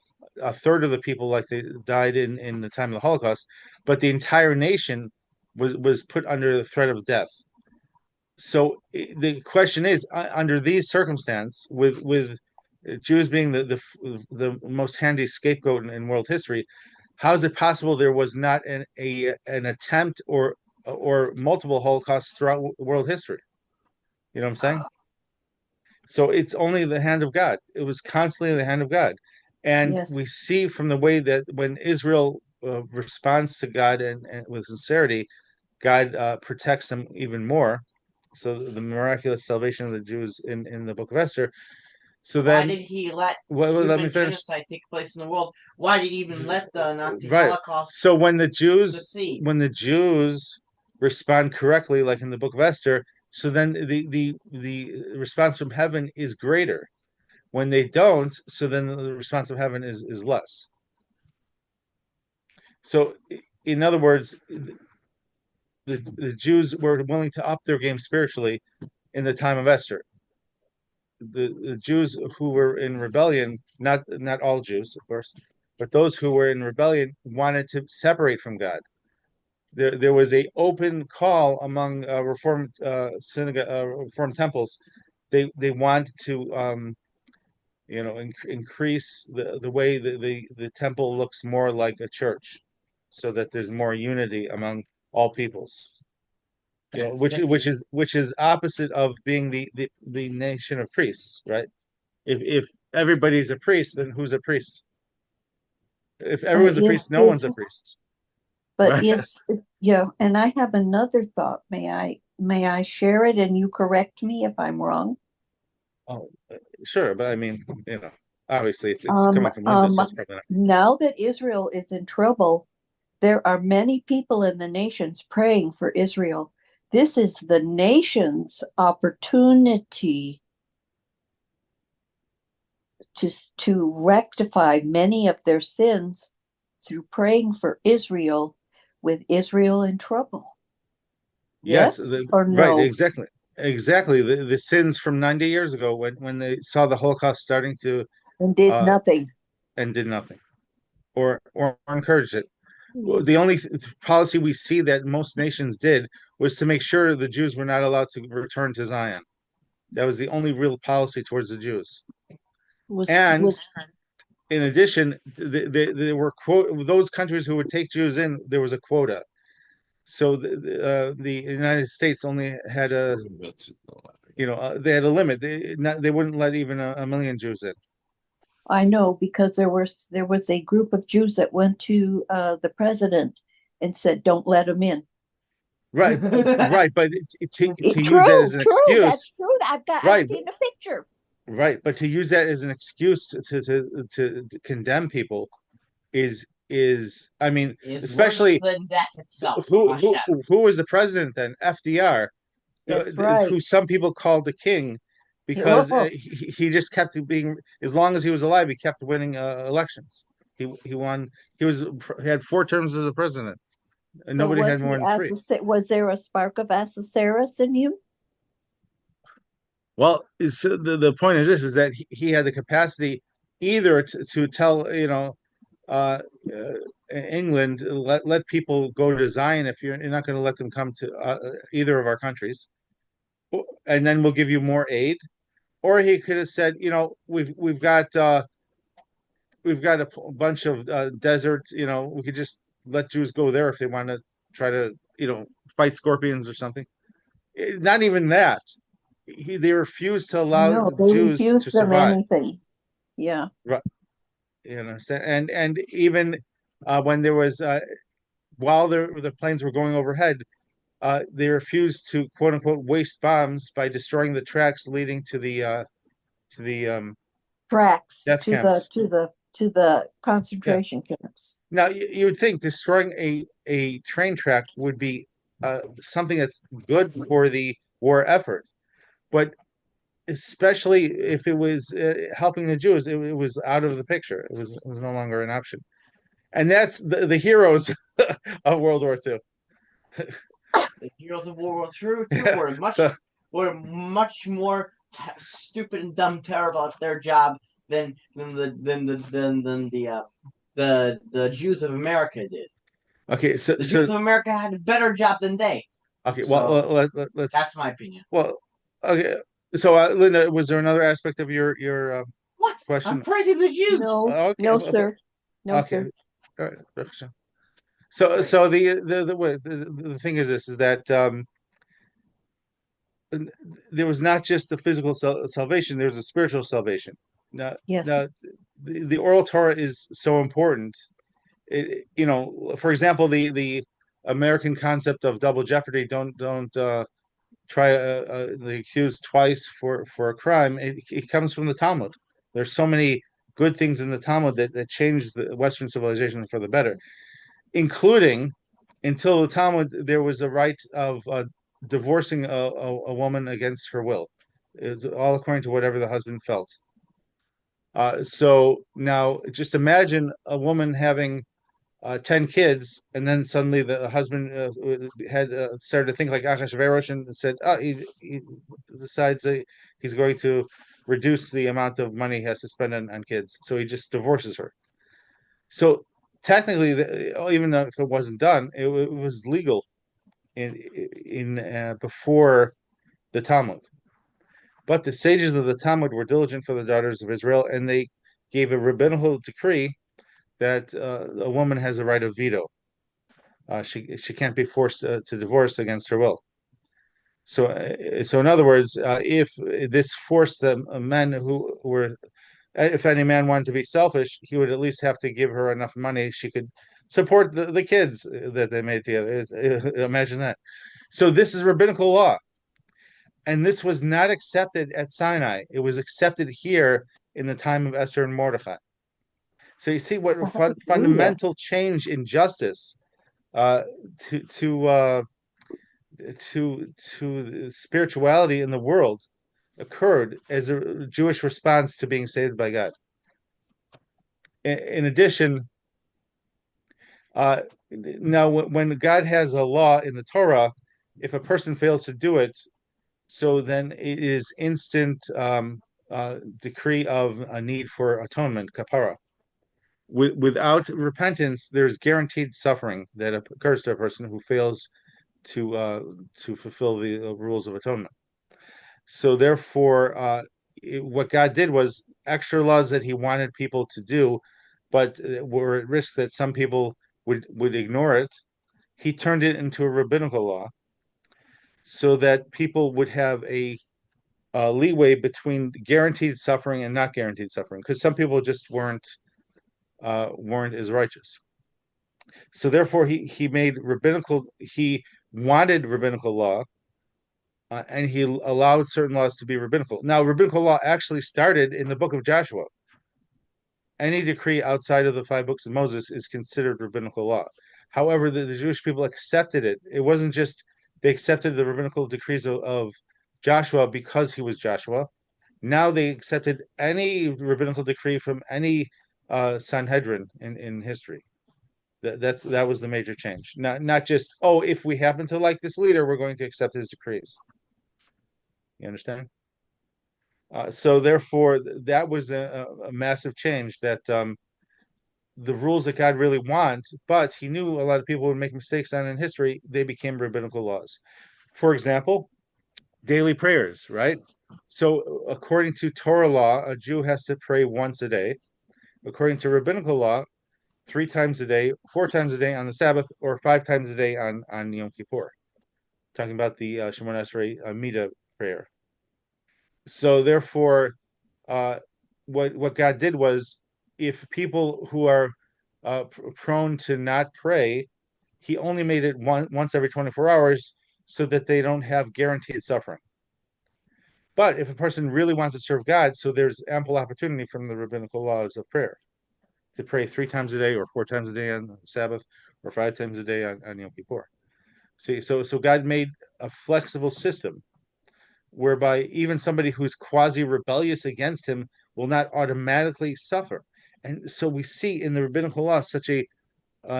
a third of the people like they died in the time of the Holocaust, but the entire nation was put under the threat of death. So the question is, under these circumstances, with Jews being the most handy scapegoat in world history, how is it possible there was not an attempt or multiple Holocausts throughout world history? You know what I'm saying? So it's only the hand of God. It was constantly the hand of God. And Yes. we see from the way that when Israel responds to God and with sincerity, God protects them even more. So the miraculous salvation of the Jews in the book of Esther. So Why then, did he let let me human finish. genocide take place in the world? Why did he even let the Nazi Right. Holocaust So when the succeed? Jews respond correctly, like in the book of Esther, so then the response from heaven is greater. When they don't, so then the response of heaven is less. So in other words, the Jews were willing to up their game spiritually in the time of Esther. The Jews who were in rebellion, not all Jews, of course, but those who were in rebellion wanted to separate from God. There was a open call among Reformed synagogue, Reformed temples. They want to increase the way the temple looks more like a church, so that there's more unity among all peoples. Which is opposite of being the nation of priests, right? If everybody's a priest, then who's a priest? If everyone's a priest, no one's a priest. But Right? and I have another thought. May I share it and you correct me if I'm wrong? Oh, sure, but I mean, obviously it's coming from Linda, so it's probably not. Now that Israel is in trouble, there are many people in the nations praying for Israel. This is the nation's opportunity to rectify many of their sins through praying for Israel, with Israel in trouble. Yes, or no? right, exactly. The sins from 90 years ago, when they saw the Holocaust starting to And did uh, nothing. and did nothing, or encouraged it. Well, the only policy we see that most nations did was to make sure the Jews were not allowed to return to Zion. That was the only real policy towards the Jews. And in addition, there were those countries who would take Jews in. There was a quota, so the United States only had they had a limit. They wouldn't let even a million Jews in. I know, because there was a group of Jews that went to the president and said, "Don't let them in." Right, right, but to True, use that as an excuse, that's true. I've right, seen a picture. right, but to use that as an excuse to condemn people I mean, especially than death itself. who was the president then? FDR, That's right. who some people called the king, because he just kept being, as long as he was alive, he kept winning elections. He won. He had 4 terms as a president, and nobody had more than 3. Was there a spark of Ahasuerus in you? Well, the point is this: is that he had the capacity either to tell England, let people go to Zion if you're not going to let them come to either of our countries, and then we'll give you more aid. Or he could have said, we've got a bunch of desert, we could just let Jews go there if they want to try to fight scorpions or something. Not even that. They refused to allow Jews to survive. Anything. Yeah. Right. You understand? And even when there was while the planes were going overhead, they refused to quote unquote waste bombs by destroying the tracks leading to the tracks death to camps. the concentration camps. Now you would think destroying a train track would be something that's good for the war effort, but especially if it was helping the Jews, it was out of the picture. It was no longer an option. And that's the heroes of World War II. The heroes of World War II were much more stupid and dumb, terrible at their job than the Jews of America did. Okay, so the Jews of America had a better job than they. Okay, well, let's. That's my opinion. Well, okay. So, Linda, was there another aspect of your what question? I'm praising the Jews. No, okay, no, sir. No, okay. sir. All right. So the thing is this: is that there was not just the physical salvation; there was a spiritual salvation. Now, yes. The oral Torah is so important. For example, the American concept of double jeopardy. Don't try the accused twice for a crime. It comes from the Talmud. There's so many good things in the Talmud that changed the Western civilization for the better, including until the Talmud, there was a right of divorcing a woman against her will. It's all according to whatever the husband felt. So now just imagine a woman having 10 kids, and then suddenly the husband had started to think like Achashverosh and said, he decides he's going to reduce the amount of money he has to spend on kids. So he just divorces her. So technically, even though if it wasn't done, it was legal in before the Talmud. But the sages of the Talmud were diligent for the daughters of Israel, and they gave a rabbinical decree that a woman has a right of veto. She can't be forced to divorce against her will. So in other words, if this forced the men who were, if any man wanted to be selfish, he would at least have to give her enough money she could support the kids that they made together. Imagine that. So this is rabbinical law, and this was not accepted at Sinai. It was accepted here in the time of Esther and Mordechai. So you see what fundamental change in justice uh, to to spirituality in the world occurred as a Jewish response to being saved by God. In addition, now when God has a law in the Torah, if a person fails to do it, so then it is instant decree of a need for atonement, kapara. Without repentance, there's guaranteed suffering that occurs to a person who fails to fulfill the rules of atonement. So therefore, what God did was extra laws that He wanted people to do, but were at risk that some people would ignore it. He turned it into a rabbinical law, so that people would have a leeway between guaranteed suffering and not guaranteed suffering, because some people just weren't as righteous. So therefore, he made rabbinical. He wanted rabbinical law, and he allowed certain laws to be rabbinical. Now, rabbinical law actually started in the book of Joshua. Any decree outside of the 5 books of Moses is considered rabbinical law. However, the Jewish people accepted it. It wasn't just they accepted the rabbinical decrees of Joshua because he was Joshua. Now they accepted any rabbinical decree from any Sanhedrin in history. That was the major change. Not just, oh, if we happen to like this leader, we're going to accept his decrees. You understand? So therefore, that was a massive change that the rules that God really wants, but he knew a lot of people would make mistakes on in history, they became rabbinical laws. For example, daily prayers, right? So according to Torah law, a Jew has to pray once a day. According to rabbinical law, 3 times a day, 4 times a day on the Sabbath, or 5 times a day on Yom Kippur. Talking about the Shemona Esrei Mida prayer. So therefore, what God did was, if people who are prone to not pray, He only made it once every 24 hours, so that they don't have guaranteed suffering. But if a person really wants to serve God, so there's ample opportunity from the rabbinical laws of prayer to pray 3 times a day, or 4 times a day on Sabbath, or 5 times a day on Yom Kippur. See, so God made a flexible system whereby even somebody who's quasi-rebellious against him will not automatically suffer. And so we see in the rabbinical law such a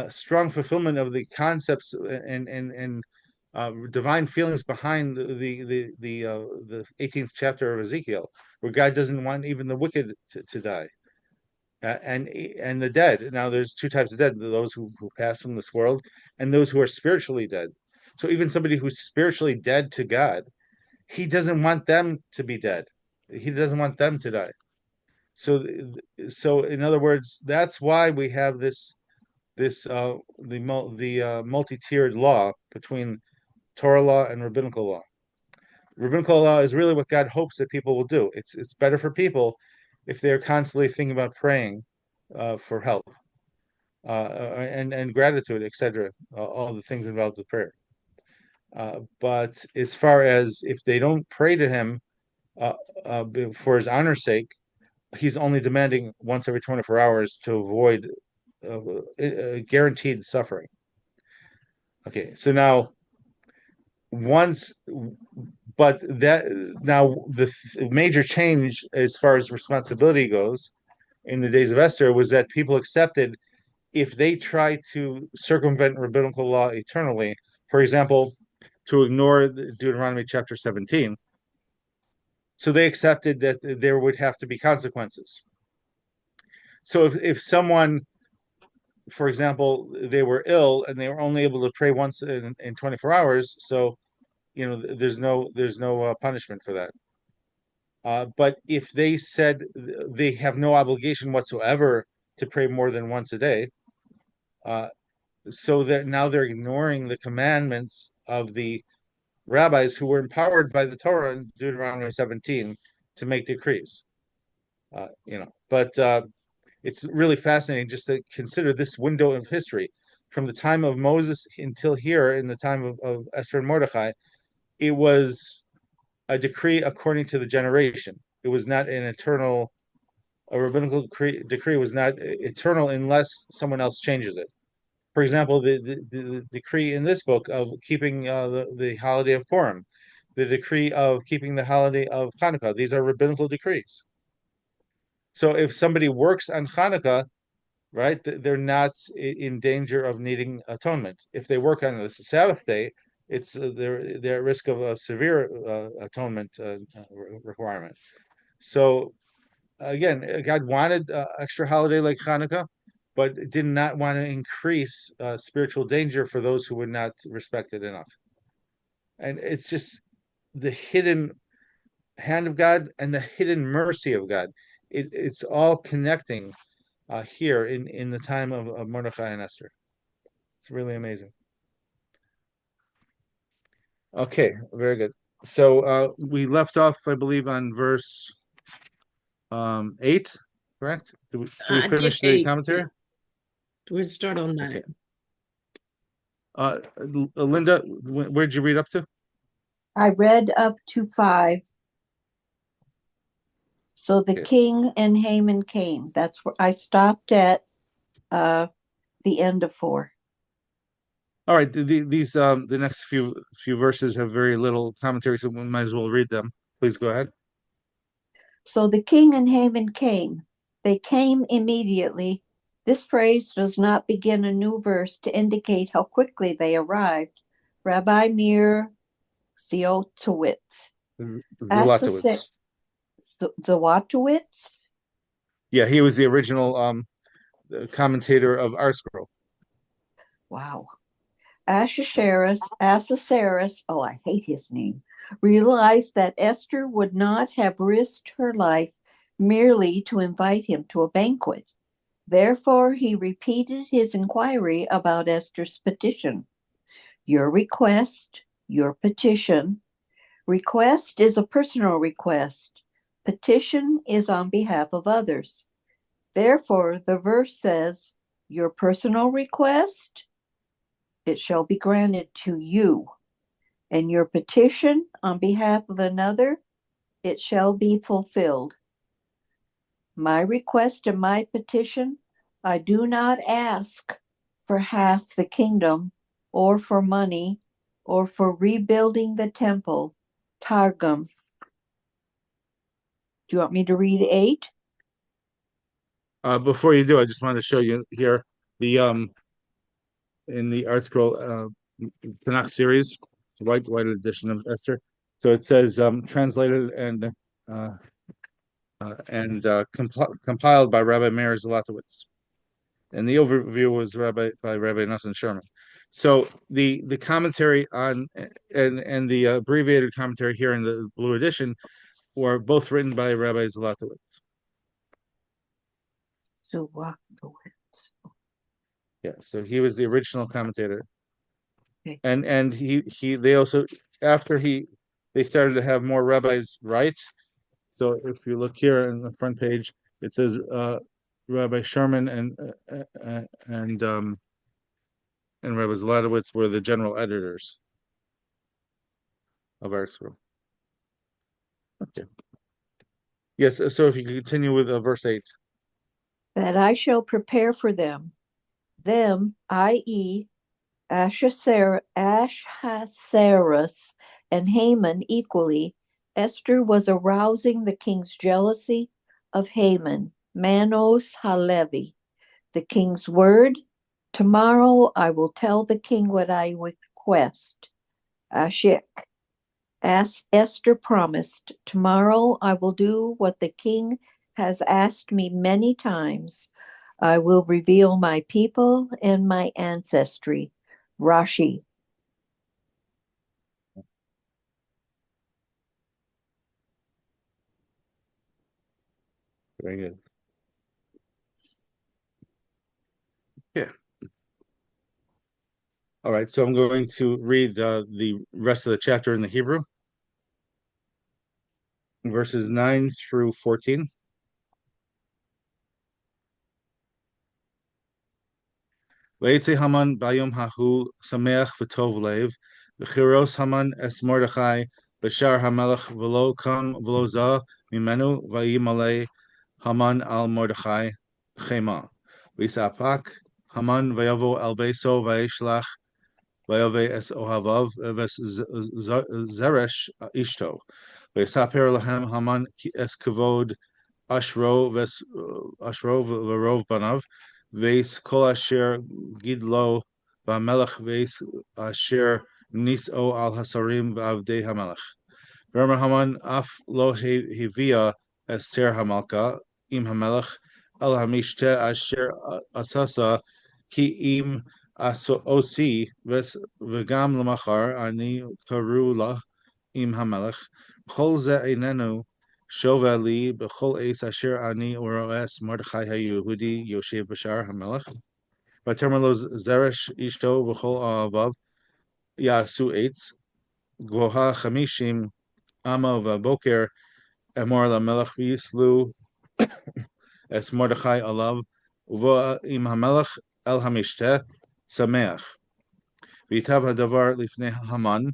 strong fulfillment of the concepts and divine feelings behind the 18th chapter of Ezekiel, where God doesn't want even the wicked to die. And the dead. Now, there's 2 types of dead: those who pass from this world, and those who are spiritually dead. So even somebody who's spiritually dead to God, he doesn't want them to be dead. He doesn't want them to die. So in other words, that's why we have the multi-tiered law between Torah law and rabbinical law. Rabbinical law is really what God hopes that people will do. It's better for people if they're constantly thinking about praying for help and gratitude, etc. All the things involved with prayer. But as far as if they don't pray to Him for His honor's sake, He's only demanding once every 24 hours to avoid guaranteed suffering. Okay, so now but that now the major change as far as responsibility goes in the days of Esther was that people accepted, if they try to circumvent rabbinical law eternally, for example, to ignore Deuteronomy chapter 17, so they accepted that there would have to be consequences. So if someone for example, they were ill and they were only able to pray once in 24 hours. So, there's no punishment for that. But if they said they have no obligation whatsoever to pray more than once a day, so that now they're ignoring the commandments of the rabbis who were empowered by the Torah in Deuteronomy 17 to make decrees. But it's really fascinating just to consider this window of history from the time of Moses until here in the time of Esther and Mordechai. It was a decree according to the generation. It was not a rabbinical decree was not eternal unless someone else changes it. For example, the decree in this book of keeping the holiday of Purim, the decree of keeping the holiday of Hanukkah, these are rabbinical decrees. So if somebody works on Hanukkah, right, they're not in danger of needing atonement. If they work on the Sabbath day, they're at risk of a severe atonement requirement. So again, God wanted extra holiday like Hanukkah, but did not want to increase spiritual danger for those who would not respect it enough. And it's just the hidden hand of God and the hidden mercy of God. It's all connecting here in the time of Mordechai and Esther. It's really amazing. Okay, very good. So we left off, I believe, on verse 8, correct? Should we finish the commentary? We'll start on 9. Okay. Linda, where'd you read up to? I read up to 5. So the king and Haman came. That's where I stopped at the end of 4. All right. These the next few verses have very little commentary, so we might as well read them. Please go ahead. So the king and Haman came. They came immediately. This phrase does not begin a new verse to indicate how quickly they arrived. Rabbi Meir Zlotowitz. Zlotowitz? Yeah, he was the original commentator of our scroll. Wow. Ahasuerus, oh, I hate his name, realized that Esther would not have risked her life merely to invite him to a banquet. Therefore, he repeated his inquiry about Esther's petition. Your request, your petition. Request is a personal request. Petition is on behalf of others. Therefore, the verse says, your personal request, it shall be granted to you. And your petition on behalf of another, it shall be fulfilled. My request and my petition, I do not ask for half the kingdom, or for money, or for rebuilding the temple. Targum. Do you want me to read 8? Before you do, I just want to show you here the in the Art Scroll Tanakh series, white edition of Esther. So it says translated and compiled by Rabbi Meir Zlotowitz, and the overview was by Rabbi Nosson Sherman. So the commentary on and the abbreviated commentary here in the blue edition were both written by Rabbi Zlotowitz. Yeah, so he was the original commentator. Okay. And they also, after they started to have more rabbis write. So if you look here on the front page, it says Rabbi Sherman and Rabbi Zlotowitz were the general editors of our scroll. Okay. Yes, so if you could continue with verse 8. That I shall prepare for them, i.e., Ahasuerus and Haman equally. Esther was arousing the king's jealousy of Haman, Manos Halevi. The king's word, tomorrow I will tell the king what I request. Ashik. As Esther promised, tomorrow I will do what the king has asked me many times. I will reveal my people and my ancestry. Rashi. Very good. Yeah. All right, so I'm going to read the rest of the chapter in the Hebrew, verses 9 through 14. Vayetze Haman bayom hahu sameach v'tov lev v'chiros Haman es Mordechai b'shar hamelech v'lo kam v'lo za mimenu v'yimale Haman al Mordechai chema v'yisapak Haman v'yavo al beso v'yishlach v'yove es ohavav v'es zeresh ishto v'yisaper lahem Haman es kavod Ashro v'rov banav Veis kol asher gidlo v'amelech veis asher nis'o al hasarim v'avdei hamelech. V'omer Haman af lo hevia Esther hamalka im hamelech el hamishte asher asasa ki im osi v'gam lemachar ani karu la im hamelech. Chol ze einenu Shova li b'chol eis asher ani uroes Mordechai HaYehudi Yoshev Bashar HaMelech V'termer lo zeresh ishto b'chol avav yasu eitz gvoha chamishim ama v'boker emor lamelech v'yislu es Mordechai alav uvo im HaMelech el hamishteh sameach v'yitav hadavar lifnei Haman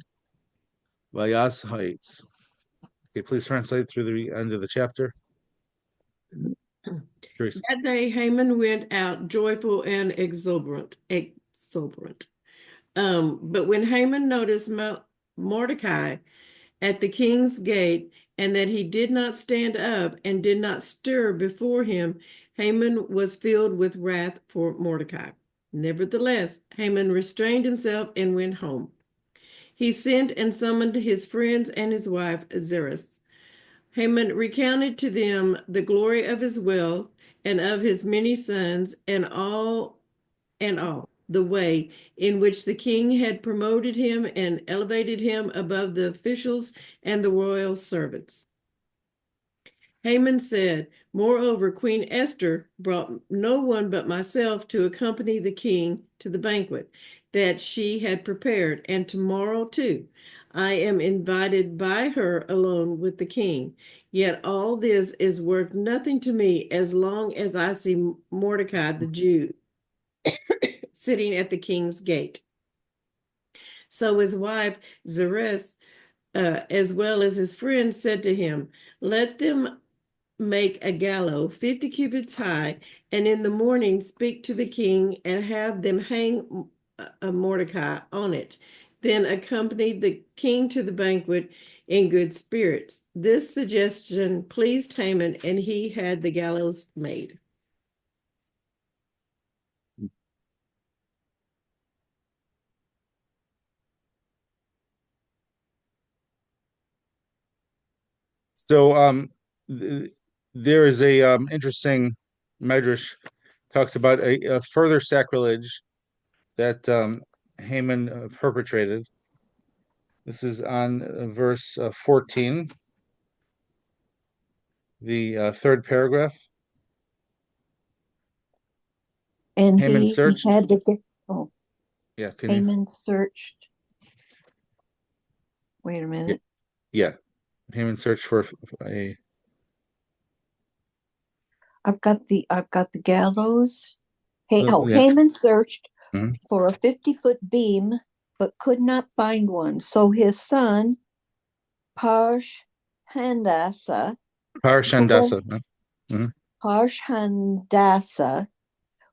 v'yas ha'etz. Okay, please translate through the end of the chapter. That day Haman went out joyful and exuberant. But when Haman noticed Mordecai at the king's gate, and that he did not stand up and did not stir before him, Haman was filled with wrath for Mordecai. Nevertheless, Haman restrained himself and went home. He sent and summoned his friends and his wife Zeresh. Haman recounted to them the glory of his wealth and of his many sons, and all the way in which the king had promoted him and elevated him above the officials and the royal servants. Haman said, "Moreover, Queen Esther brought no one but myself to accompany the king to the banquet that she had prepared, and tomorrow too I am invited by her alone with the king. Yet all this is worth nothing to me as long as I see Mordecai the Jew sitting at the king's gate." So his wife Zeresh, as well as his friends, said to him, "Let them make a gallows 50 cubits high, and in the morning speak to the king and have them hang Mordecai on it. Then accompany the king to the banquet in good spirits." This suggestion pleased Haman, and he had the gallows made. So there is a interesting medrash talks about a further sacrilege that Haman perpetrated. This is on verse 14, the third paragraph. And Haman he searched. had to get, oh, Yeah, Haman searched. Wait a minute. Yeah, Haman searched for a. I've got the gallows. Yeah. Haman searched Mhm. for a 50-foot beam, but could not find one. So his son, Parshandasa, Parshandasa,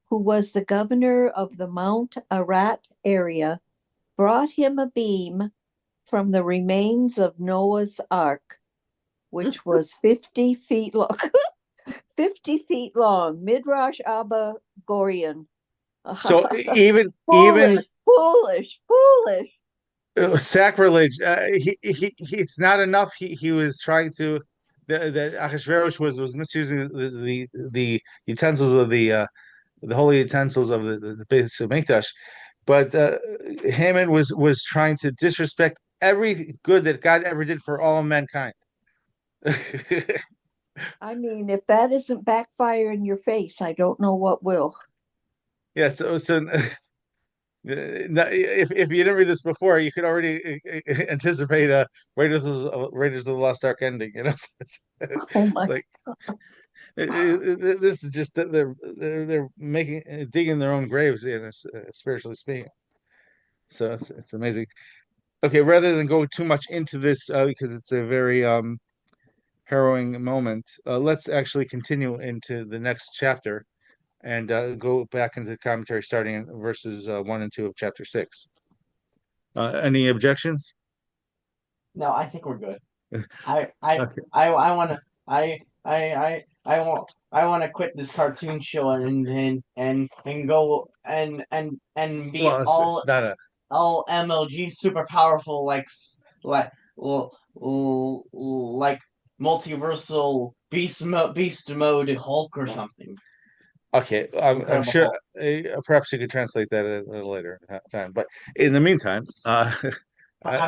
who was the governor of the Mount Arat area, brought him a beam from the remains of Noah's Ark, which was 50 feet long. 50 feet long. Midrash Abba Gorian. So even foolish sacrilege. It's not enough. He was trying to. The Ahasuerus was misusing the utensils of the the holy utensils of the Beis Hamikdash. But Haman was trying to disrespect every good that God ever did for all mankind. I mean, if that isn't backfire in your face, I don't know what will. Yeah, so if you didn't read this before, you could already anticipate Raiders of the Lost Ark ending. Oh my! Like this is just that they're making digging their own graves, spiritually speaking. So it's amazing. Okay, rather than go too much into this because it's a very harrowing moment, let's actually continue into the next chapter and go back into the commentary starting in verses 1 and 2 of chapter 6. Any objections? No, I think we're good. Okay. I want to I want to quit this cartoon show and go and be Well, it's not a all MLG super powerful like like multiversal beast mode Hulk or something. okay. I'm Incredible sure Hulk. perhaps you could translate that at a later time. But in the meantime, I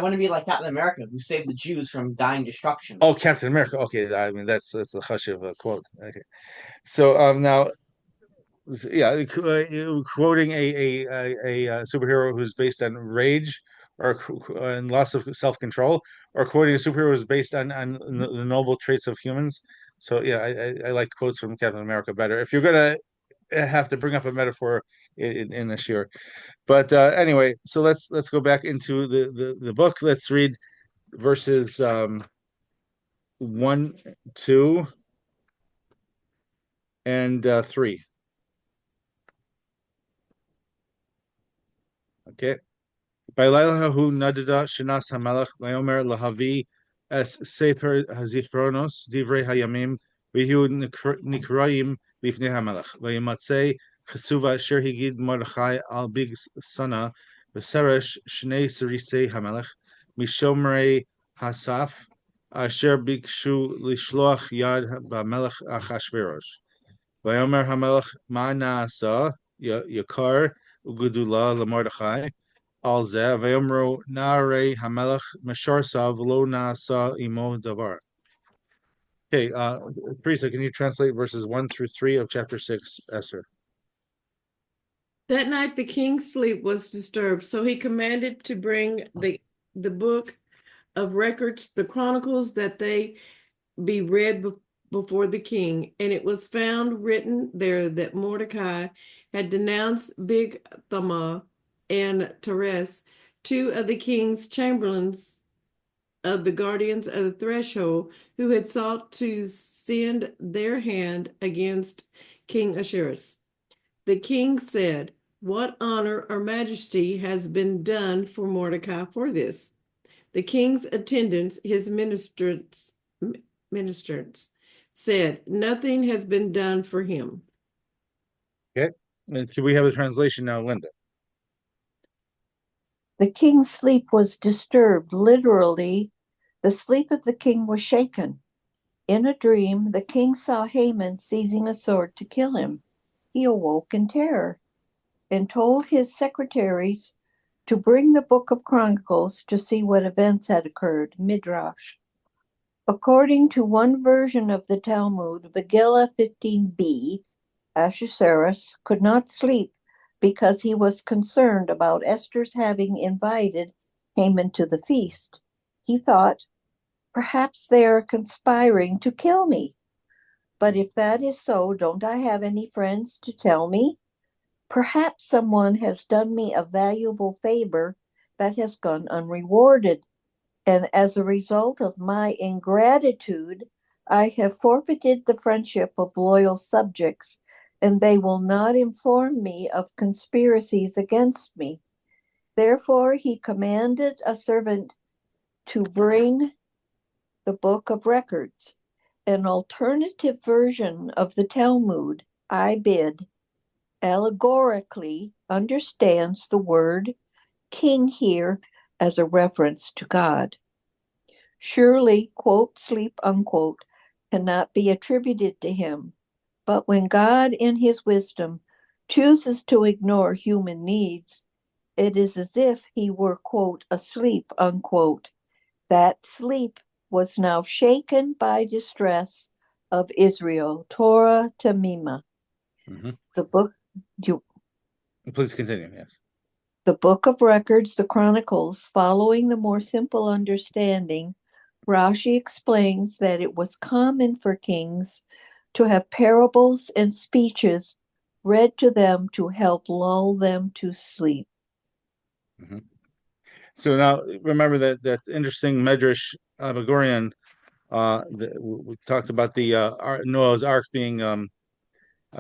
want to be like Captain America, who saved the Jews from dying destruction. oh, Captain America. Okay, I mean that's a Chashuv quote. Okay, so now, yeah, quoting a superhero who's based on rage or and loss of self-control, or quoting a superhero who's based on the noble traits of humans. So yeah, I like quotes from Captain America better. If you're gonna have to bring up a metaphor in a shir. But anyway, so let's go back into the book. Let's read verses 1, 2, and 3. Okay. Bailaila hu nadada shinas hamelach vayomer lahavi es sefer hazichronos divrei hayamim vihu nikraim lifnei hamelach vayimatzei chesuva asher higid Mordechai al big sana v'seresh shnei serisei hamelach mishomrei hasaf asher bikshu lishloach yad b'melech Achashverosh vayomer hamelach ma naasa yakar ugudula lemordechai Al zeh v'yomro na'arei hamelech mesharsa v'lo na'asa imo davar. Okay, Teresa, can you translate verses 1 through 3 of chapter 6, Esther? That night the king's sleep was disturbed, so he commanded to bring the book of records, the chronicles, that they be read before the king. And it was found written there that Mordecai had denounced Bigthana and Teres, two of the king's chamberlains of the guardians of the threshold, who had sought to send their hand against King Ahasuerus. The king said, "What honor or majesty has been done for Mordecai for this?" The king's attendants, his ministers, said, "Nothing has been done for him." Okay, and can we have the translation now, Linda? The king's sleep was disturbed. Literally, the sleep of the king was shaken. In a dream, the king saw Haman seizing a sword to kill him. He awoke in terror and told his secretaries to bring the book of Chronicles to see what events had occurred, Midrash. According to one version of the Talmud, Megillah 15b, Ahasuerus could not sleep because he was concerned about Esther's having invited Haman to the feast. He thought, perhaps they are conspiring to kill me. But if that is so, don't I have any friends to tell me? Perhaps someone has done me a valuable favor that has gone unrewarded. And as a result of my ingratitude, I have forfeited the friendship of loyal subjects, and they will not inform me of conspiracies against me. Therefore, he commanded a servant to bring the book of records. An alternative version of the Talmud, Ibid, allegorically understands the word king here as a reference to God. Surely, quote, sleep, unquote, cannot be attributed to him. But when God, in his wisdom, chooses to ignore human needs, it is as if he were, quote, asleep, unquote. That sleep was now shaken by distress of Israel, Torah Tamima. Mhm. The book, you, Please continue. Yes. the book of records, the Chronicles, following the more simple understanding, Rashi explains that it was common for kings to have parables and speeches read to them to help lull them to sleep. Mhm. So now remember that interesting Medrash Abagorian. We talked about the Noah's Ark being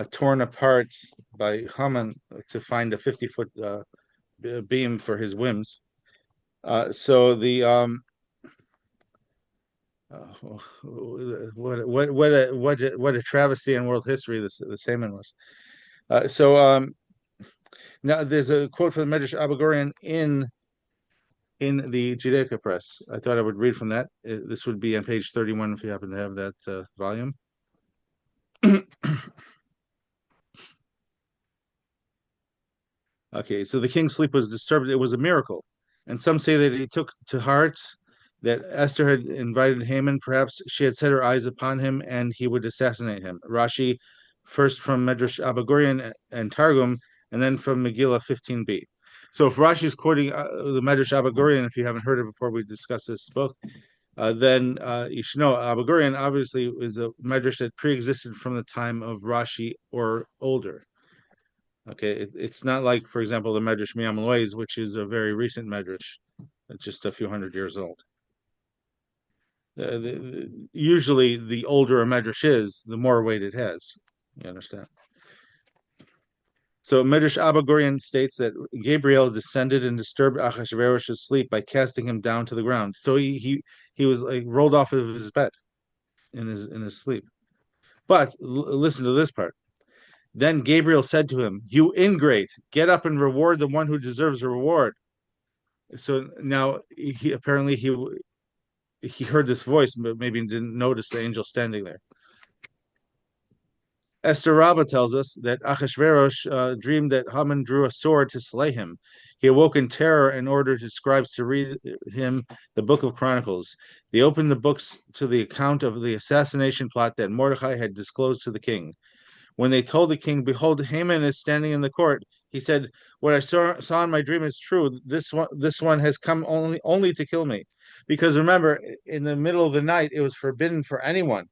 torn apart by Haman to find a 50-foot beam for his whims. So the what a travesty in world history this Haman was. Now there's a quote from the Medrash Abagorian in the Judaica Press. I thought I would read from that. This would be on page 31 if you happen to have that volume. Okay, so the king's sleep was disturbed. It was a miracle. And some say that he took to heart that Esther had invited Haman. Perhaps she had set her eyes upon him and he would assassinate him. Rashi, first from Medrash Abagorian and Targum, and then from Megillah 15b. So if Rashi is quoting the Medrash Abagorian, if you haven't heard it before we discussed this book, then you should know Abagorian obviously is a Medrash that pre-existed from the time of Rashi or older. Okay, it's not like, for example, the Medrash Miyam Lois, which is a very recent Medrash, just a few hundred years old. Usually, the older a Medrash is, the more weight it has. You understand? So Medrash Abagorian states that Gabriel descended and disturbed Achashverosh's sleep by casting him down to the ground. So he was like rolled off of his bed in his sleep. But listen to this part. Then Gabriel said to him, "You ingrate, get up and reward the one who deserves a reward." So now he apparently he heard this voice, but maybe didn't notice the angel standing there. Esther Rabbah tells us that Achashverosh dreamed that Haman drew a sword to slay him. He awoke in terror and ordered his scribes to read him the book of Chronicles. They opened the books to the account of the assassination plot that Mordecai had disclosed to the king. When they told the king, "Behold, Haman is standing in the court," he said, "What I saw in my dream is true. This one has come only to kill me." Because remember, in the middle of the night, it was forbidden for anyone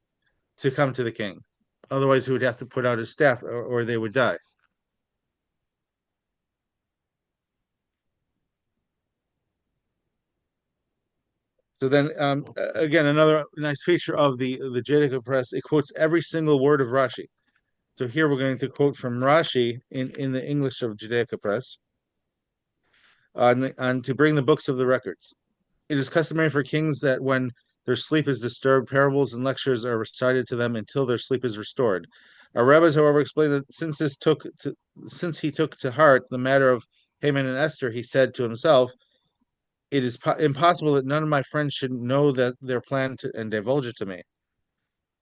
to come to the king. Otherwise, he would have to put out his staff, or they would die. So then, again, another nice feature of the Judaica Press, it quotes every single word of Rashi. So here we're going to quote from Rashi in the English of Judaica Press on to bring the books of the records. It is customary for kings that when their sleep is disturbed, parables and lectures are recited to them until their sleep is restored. Our rabbis, however, explain that since he took to heart the matter of Haman and Esther, he said to himself, "It is impossible that none of my friends should know that their plan and divulge it to me."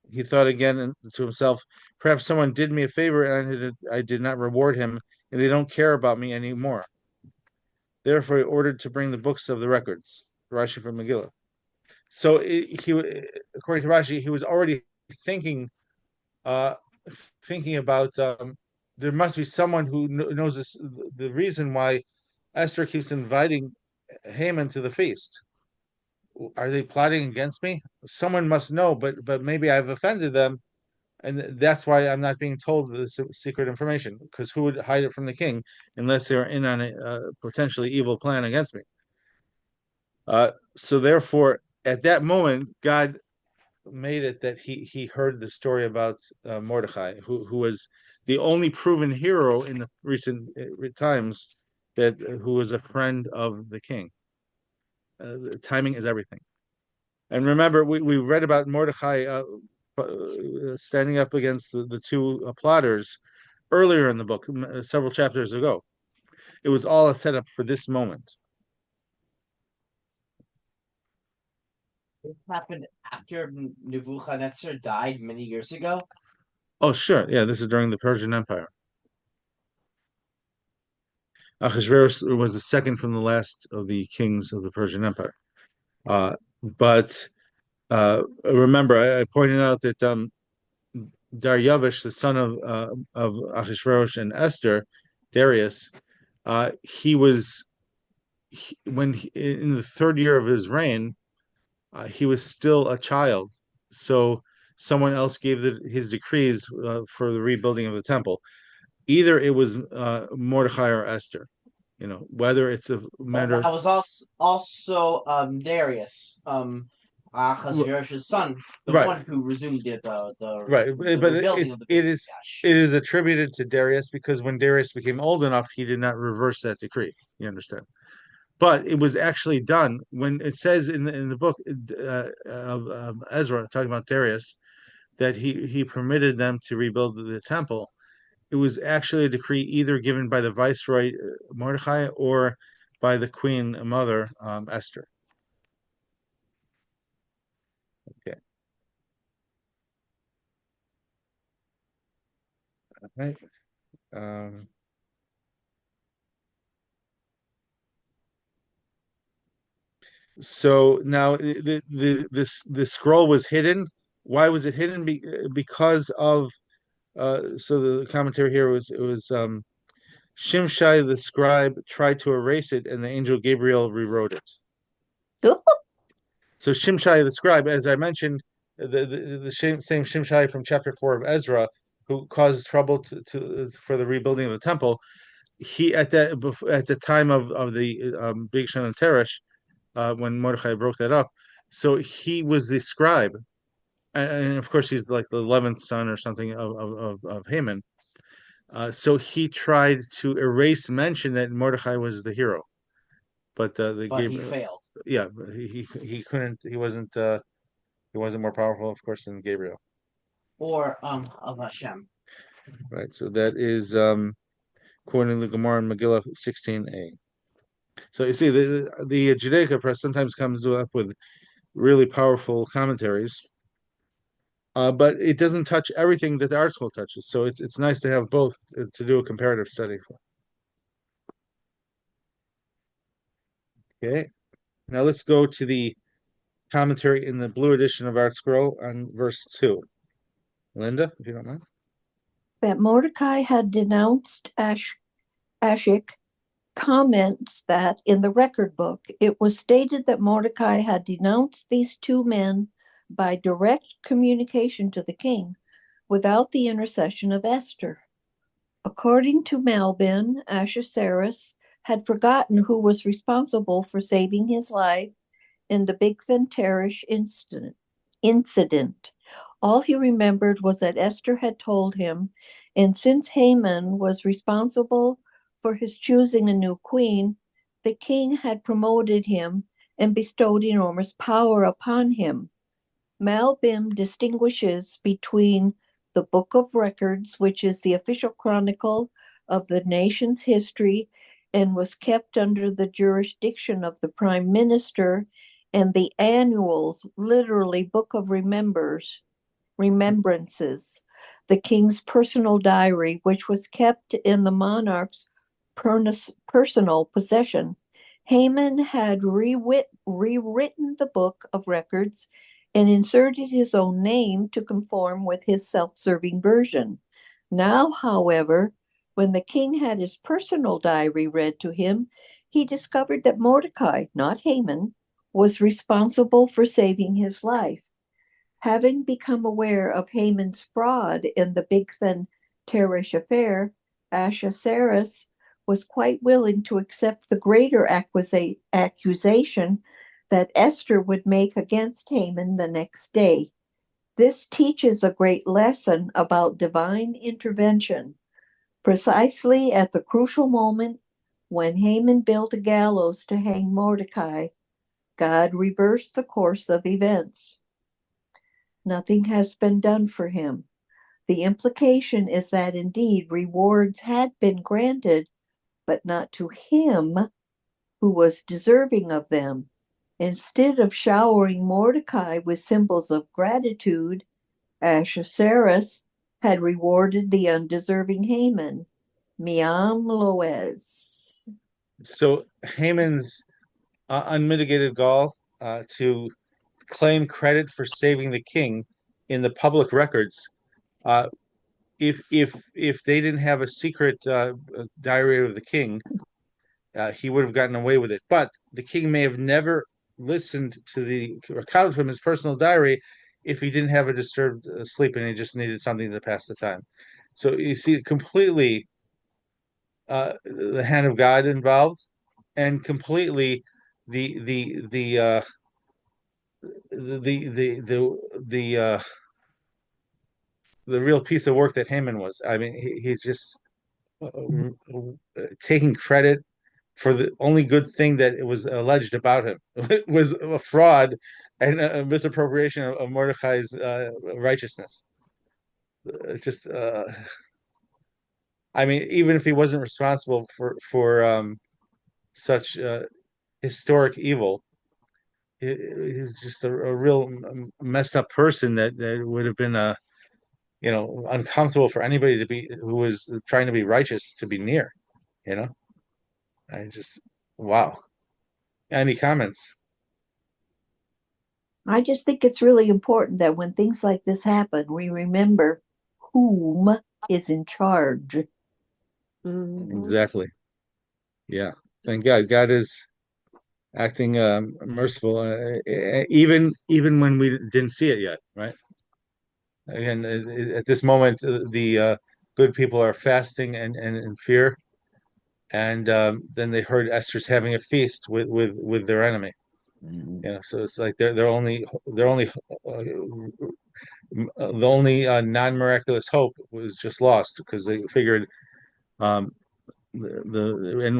He thought again to himself, "Perhaps someone did me a favor and I did not reward him, and they don't care about me anymore." Therefore, he ordered to bring the books of the records. Rashi from Megillah. So according to Rashi, he was already thinking, uh, thinking about there must be someone who knows the reason why Esther keeps inviting Haman to the feast. Are they plotting against me? Someone must know, but maybe I've offended them, and that's why I'm not being told this secret information. Because who would hide it from the king unless they're in on a potentially evil plan against me? So therefore, at that moment, God made it that he heard the story about Mordecai, who was the only proven hero in the recent times who was a friend of the king. Timing is everything. And remember, we read about Mordecai standing up against the two plotters earlier in the book, several chapters ago. It was all a setup for this moment. This happened after Nebuchadnezzar died many years ago. Oh, sure. Yeah, this is during the Persian Empire. Ahasuerus was the second from the last of the kings of the Persian Empire. But remember, I pointed out that Darius, the son of Ahasuerus and Esther, Darius, he was in the third year of his reign, he was still a child. So someone else gave his decrees for the rebuilding of the temple. Either it was Mordecai or Esther. Whether it's a matter. That was also Darius, Ahasuerus' son, the Right. one who resumed the Right, but rebuilding of the it Mikdash. is attributed to Darius because when Darius became old enough, he did not reverse that decree. You understand? But it was actually done when it says in the book of Ezra talking about Darius that he permitted them to rebuild the temple. It was actually a decree either given by the viceroy Mordecai or by the queen mother Esther. Okay. All right. So now the scroll was hidden. Why was it hidden? Because of so the commentary here was it was Shimshai the scribe tried to erase it, and the angel Gabriel rewrote it. So Shimshai the scribe, as I mentioned, the same Shimshai from chapter 4 of Ezra, who caused trouble for the rebuilding of the temple. He at the time of the Big Shan and Teresh, when Mordecai broke that up. So he was the scribe, and of course he's like the 11th son or something of Haman. So he tried to erase mention that Mordecai was the hero, but He failed. Yeah, he couldn't. He wasn't more powerful, of course, than Gabriel. Or of Hashem. Right. So that is quoting the Gemara in Megillah 16a. So you see, the Judaica press sometimes comes up with really powerful commentaries, but it doesn't touch everything that the art school touches. So it's nice to have both to do a comparative study. Okay, now let's go to the commentary in the blue edition of Art Scroll on verse 2. Linda, if you don't mind. That Mordecai had denounced Ashik comments that in the record book, it was stated that Mordecai had denounced these two men by direct communication to the king without the intercession of Esther. According to Malbin, Ahasuerus had forgotten who was responsible for saving his life in the Bigthan Teresh incident. All he remembered was that Esther had told him, and since Haman was responsible for his choosing a new queen, the king had promoted him and bestowed enormous power upon him. Malbim distinguishes between the Book of Records, which is the official chronicle of the nation's history and was kept under the jurisdiction of the prime minister, and the annuals, literally Book of Remembrances, the king's personal diary, which was kept in the monarch's personal possession. Haman had rewritten the Book of Records and inserted his own name to conform with his self-serving version. Now, however, when the king had his personal diary read to him, he discovered that Mordecai, not Haman, was responsible for saving his life. Having become aware of Haman's fraud in the Bigthan Teresh affair, Ahasuerus was quite willing to accept the greater accusation that Esther would make against Haman the next day. This teaches a great lesson about divine intervention. Precisely at the crucial moment when Haman built a gallows to hang Mordecai, God reversed the course of events. Nothing has been done for him. The implication is that indeed rewards had been granted, but not to him who was deserving of them. Instead of showering Mordecai with symbols of gratitude, Ahasuerus had rewarded the undeserving Haman. Miam loez. So Haman's unmitigated gall to claim credit for saving the king in the public records. If they didn't have a secret diary of the king, he would have gotten away with it. But the king may have never listened to the account from his personal diary if he didn't have a disturbed sleep and he just needed something to pass the time. So you see, completely the hand of God involved, and completely the the the uh, the the real piece of work that Haman was. I mean, he's just taking credit for the only good thing that it was alleged about him. It was a fraud and a misappropriation of Mordecai's righteousness. Just, I mean, even if he wasn't responsible for such historic evil, he's just a real messed up person that would have been uncomfortable for anybody to be who was trying to be righteous to be near. You know, I just wow. Any comments? I just think it's really important that when things like this happen, we remember whom is in charge. Mhm. Exactly. Yeah. Thank God. God is acting merciful, even when we didn't see it yet, right? Again, at this moment, the good people are fasting and in fear, and then they heard Esther's having a feast with their enemy. So it's like the only non-miraculous hope was just lost because they figured um, and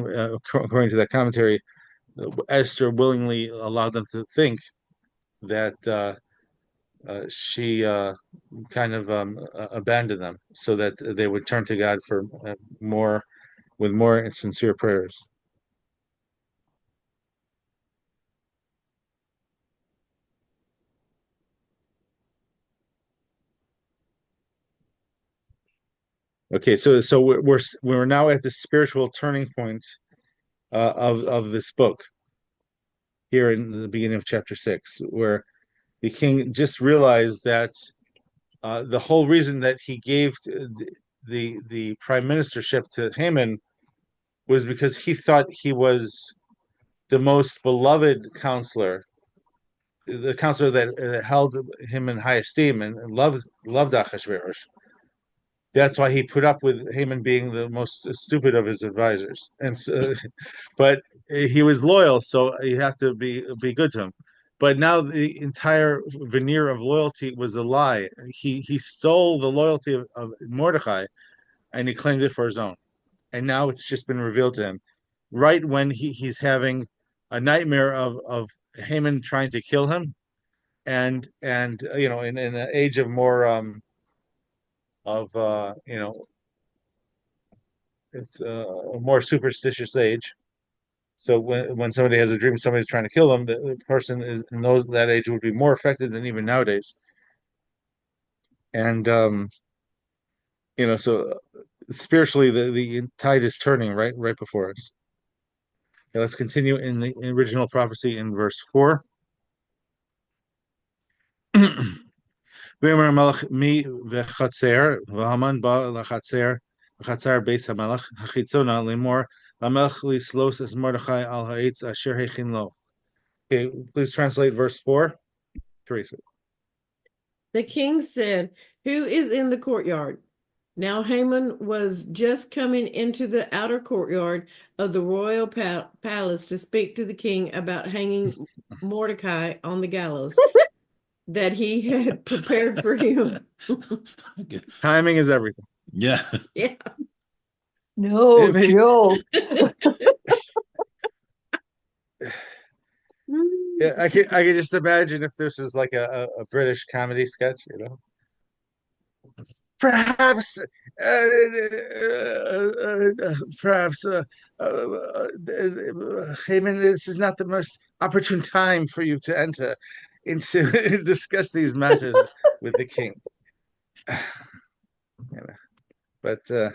according to that commentary, Esther willingly allowed them to think that she kind of abandoned them so that they would turn to God for more with more sincere prayers. Okay, so we're now at the spiritual turning point of this book here in the beginning of chapter 6, where the king just realized that the whole reason that he gave the prime ministership to Haman was because he thought he was the most beloved counselor, the counselor that held him in high esteem and loved Achashverosh. That's why he put up with Haman being the most stupid of his advisors, and so, but he was loyal, so you have to be good to him. But now the entire veneer of loyalty was a lie. He stole the loyalty of Mordecai, and he claimed it for his own. And now it's just been revealed to him, right when he's having a nightmare of Haman trying to kill him, and in an age of more of it's a more superstitious age. So when somebody has a dream, somebody's trying to kill them, the person is in that age would be more affected than even nowadays. And so spiritually, the tide is turning right before us. Okay, let's continue in the original prophecy in verse 4. ויאמר המלך מי וחצר, והמן בא לחצר בית המלך החיצונה לאמור למלך לסלוס את מרדכי על העץ אשר הכין לו. Okay, please translate verse 4, Teresa. The king said, "Who is in the courtyard?" Now Haman was just coming into the outer courtyard of the royal palace to speak to the king about hanging Mordecai on the gallows that he had prepared for him. Timing is everything. Yeah. Yeah. No, Joe. Yeah, I can just imagine if this is like a British comedy sketch, Perhaps, Haman, this is not the most opportune time for you to enter into discuss these matters with the king. But no,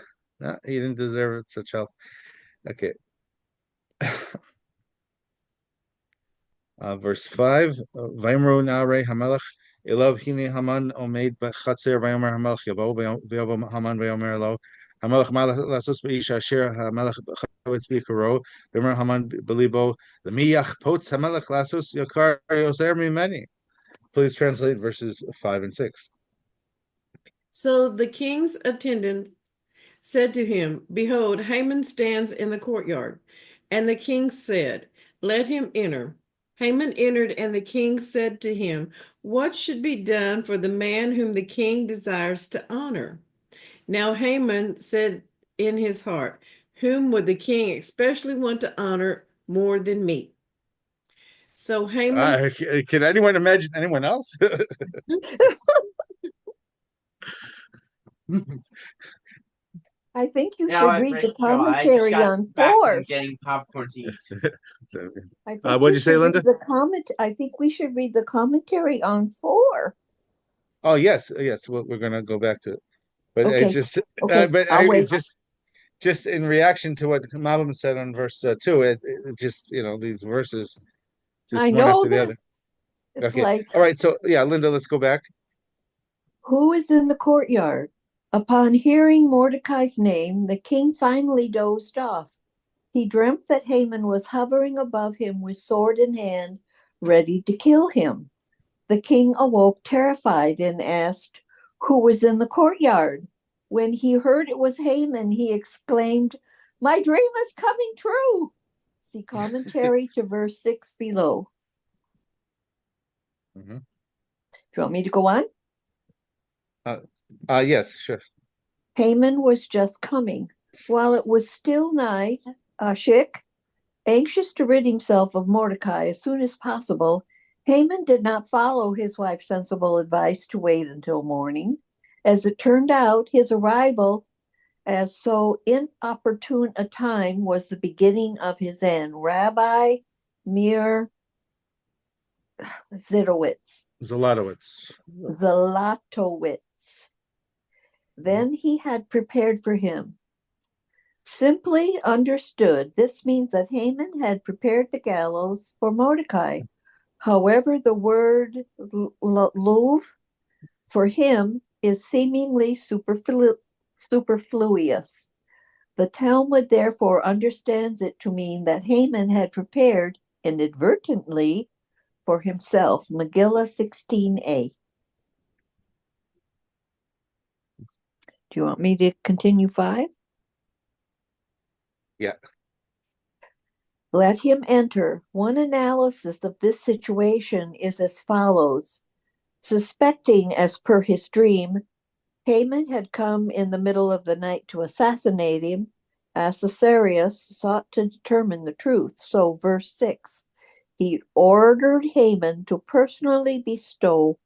he didn't deserve such help. Okay. Verse 5, Vayimru Na'arei Hamelech Elav Hine Haman Omed B'Chatzer Vayomer Hamelech Yavo V'Yavo Haman Vayomer Lo Hamelech Malach Lasos B'Ish Asher Hamelech Chavetz B'Karo Vayomer Haman B'Libo L'Miyach Potz Hamelech Lasos Yakar Yoser Mimeni. Please translate verses 5 and 6. So the king's attendants said to him, Behold, Haman stands in the courtyard. And the king said, Let him enter. Haman entered, and the king said to him, What should be done for the man whom the king desires to honor? Now Haman said in his heart, Whom would the king especially want to honor more than me? So Haman Can anyone imagine anyone else? I think you Now should I read break the the show. I just commentary got on back 4. from getting popcorn to eat. I think What'd you you say, should Linda? read the comment. I think we should read the commentary on 4. Oh yes, we're gonna go back to it, but it's Okay. just, Okay. but I'll wait. just in reaction to what Malum said on verse 2, it just, these verses, just I one know after the that other. it's Okay, like, all right. So yeah, Linda, let's go back. who is in the courtyard? Upon hearing Mordecai's name, the king finally dozed off. He dreamt that Haman was hovering above him with sword in hand, ready to kill him. The king awoke terrified and asked, Who was in the courtyard? When he heard it was Haman, he exclaimed, My dream is coming true. See commentary to verse 6 below. Mm-hmm. Do you want me to go on? Yes, sure. Haman was just coming. While it was still night, Ashik, anxious to rid himself of Mordecai as soon as possible, Haman did not follow his wife's sensible advice to wait until morning. As it turned out, his arrival at so inopportune a time was the beginning of his end. Rabbi Mir Zalotowitz. Zalotowitz. Then he had prepared for him. Simply understood, this means that Haman had prepared the gallows for Mordecai. However, the word luv for him is seemingly superfluous. The Talmud therefore understands it to mean that Haman had prepared inadvertently for himself. Megillah 16a. Do you want me to continue 5? Yeah. Let him enter. One analysis of this situation is as follows. Suspecting, as per his dream, Haman had come in the middle of the night to assassinate him, Ahasuerus sought to determine the truth. So, verse 6, he ordered Haman to personally bestow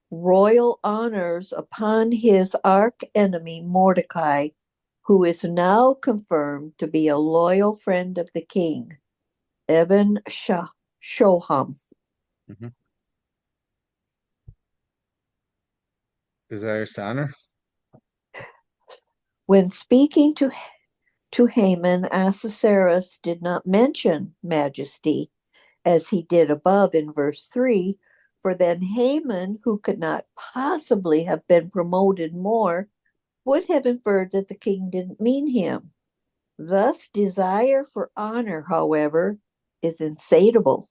royal honors upon his arch enemy Mordecai, who is now confirmed to be a loyal friend of the king. Eben Shoham. Mm-hmm. Desires to honor. When speaking to Haman, Ahasuerus did not mention majesty, as he did above in verse 3, for then Haman, who could not possibly have been promoted more, would have inferred that the king didn't mean him. Thus, desire for honor, however, is insatiable,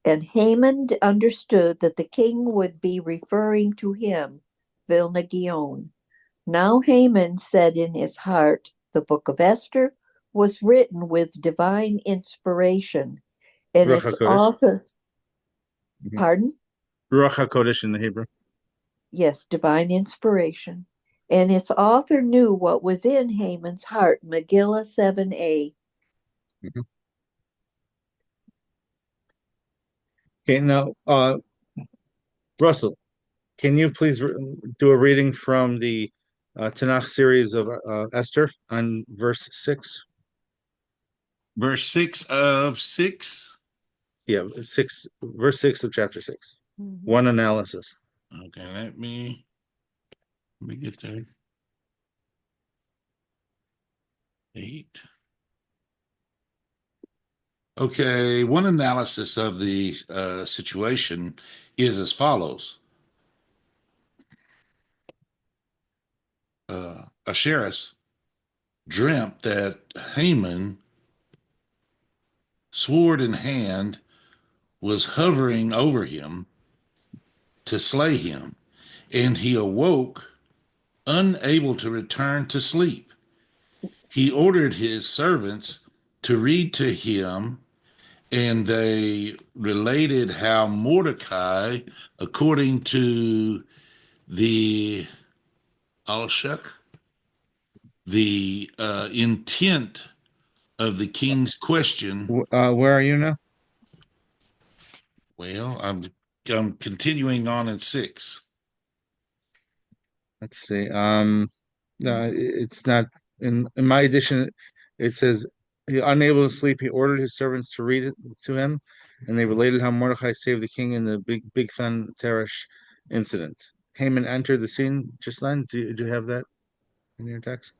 and Haman understood that the king would be referring to him, Vilna Gaon. Now Haman said in his heart, the book of Esther was written with divine inspiration, and Ruach its HaKodesh. author, Mm-hmm. pardon? Ruach HaKodesh in the Hebrew. Yes, divine inspiration. And its author knew what was in Haman's heart, Megillah 7a. Mm-hmm. Okay, now, Russell, can you please do a reading from the Tanakh series of Esther on verse 6? Verse 6 of 6. Yeah, verse 6 of chapter 6. Mm-hmm. One analysis. Okay, let me get there. 8. Okay, one analysis of the situation is as follows. Ahasuerus dreamt that Haman, sword in hand, was hovering over him to slay him, and he awoke, unable to return to sleep. He ordered his servants to read to him, and they related how Mordecai, according to the Alshach, the intent of the king's question. Where are you now? Well, I'm continuing on in 6. Let's see. No, it's not in my edition. It says, he, unable to sleep, he ordered his servants to read it to him, and they related how Mordecai saved the king in the Big Thun Teresh incident. Haman entered the scene just then. Do you have that in your text?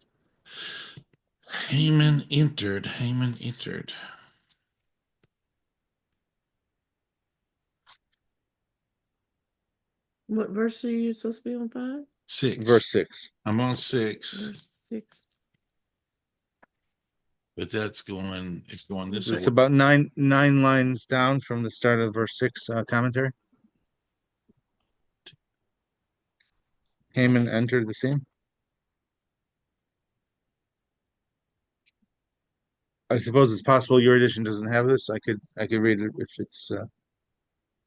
Haman entered. Haman entered. What verse are you supposed to be on? 5? 6. Verse 6. I'm on 6, Verse 6. but it's going this It's way. about nine lines down from the start of verse 6 commentary. Haman entered the scene. I suppose it's possible your edition doesn't have this. I could read it if it's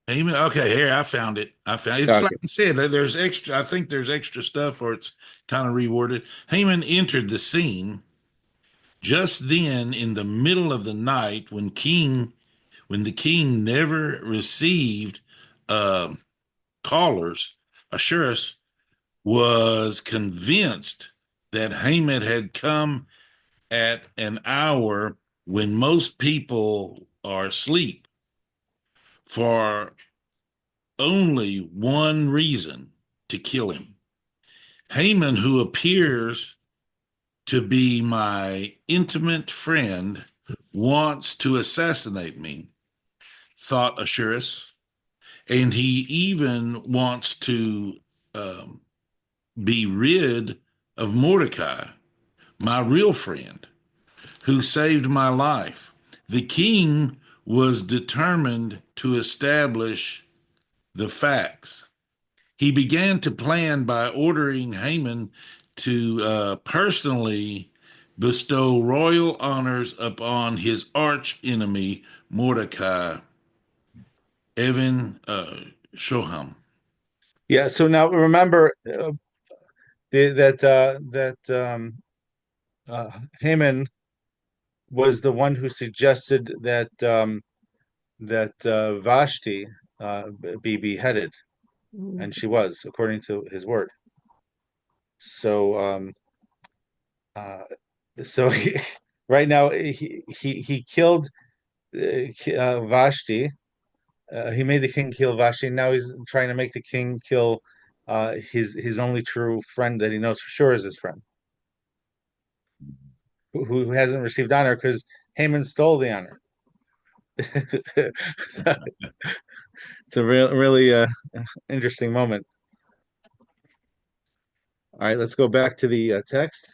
Haman. Okay, here I found it. It's okay. like I said, there's extra. I think there's extra stuff, or it's kind of reworded. Haman entered the scene just then in the middle of the night when the king never received callers. Ahasuerus was convinced that Haman had come at an hour when most people are asleep for only one reason: to kill him. Haman, who appears to be my intimate friend, wants to assassinate me, thought Ahasuerus, and he even wants to be rid of Mordecai, my real friend, who saved my life. The king was determined to establish the facts. He began to plan by ordering Haman to personally bestow royal honors upon his arch enemy, Mordecai, Evan Shoham. Yeah. So now remember that Haman was the one who suggested that Vashti be beheaded, and she was, according to his word. So uh, so right now he killed Vashti. He made the king kill Vashti. Now he's trying to make the king kill his only true friend that he knows for sure is his friend, who hasn't received honor because Haman stole the honor. So, it's a really interesting moment. All right, let's go back to the text.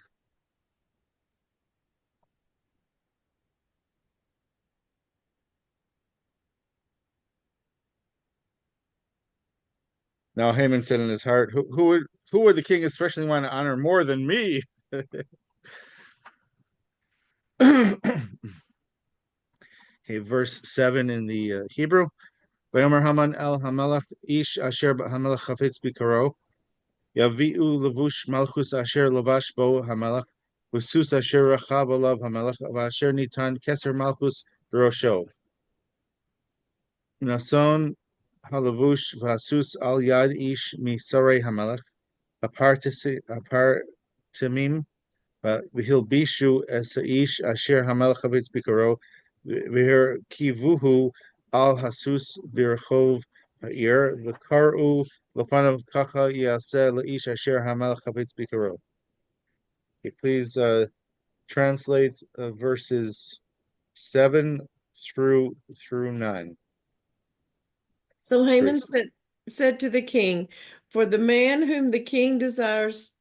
Now Haman said in his heart, who would the king especially want to honor more than me? Okay, verse 7 in the Hebrew. Vayomer Haman el Hamelech ish asher Hamelech chafetz bikaro yaviu levush malchus asher lavash bo Hamelech v'sus asher rachav olav Hamelech v'asher nitan keser malchus b'rosho nason halavush v'asus al yad ish misarei Hamelech apartimim v'hilbishu es ish asher Hamelech chafetz bikaro v'her kivuhu al hasus birchov ha'ir v'karu lefanav kacha yaseh leish asher hamelech chafetz bikaro. Okay, please translate verses 7 through 9. So Haman Teresa. said to the king, for the man whom the king desires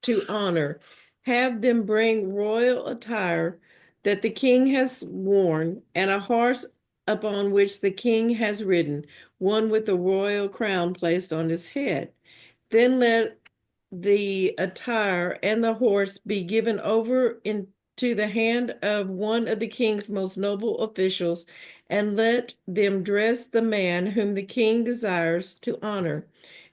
to honor, have them bring royal attire that the king has worn, and a horse upon which the king has ridden, one with a royal crown placed on his head. Then let the attire and the horse be given over into the hand of one of the king's most noble officials, and let them dress the man whom the king desires to honor,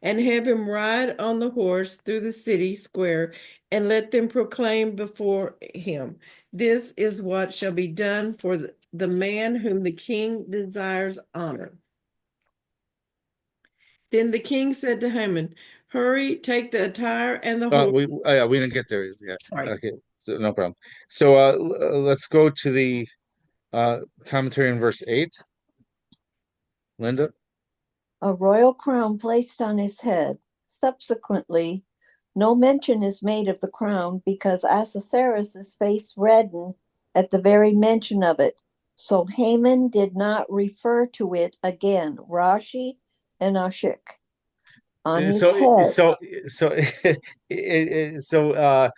and have him ride on the horse through the city square, and let them proclaim before him, this is what shall be done for the man whom the king desires honor. Then the king said to Haman, hurry, take the attire and the horse. We didn't get there. Yeah. Sorry. Okay. So no problem. So let's go to the commentary in verse 8. Linda. A royal crown placed on his head. Subsequently, no mention is made of the crown because Ahasuerus' face reddened at the very mention of it. So Haman did not refer to it again. Rashi and Ashik. On his head. So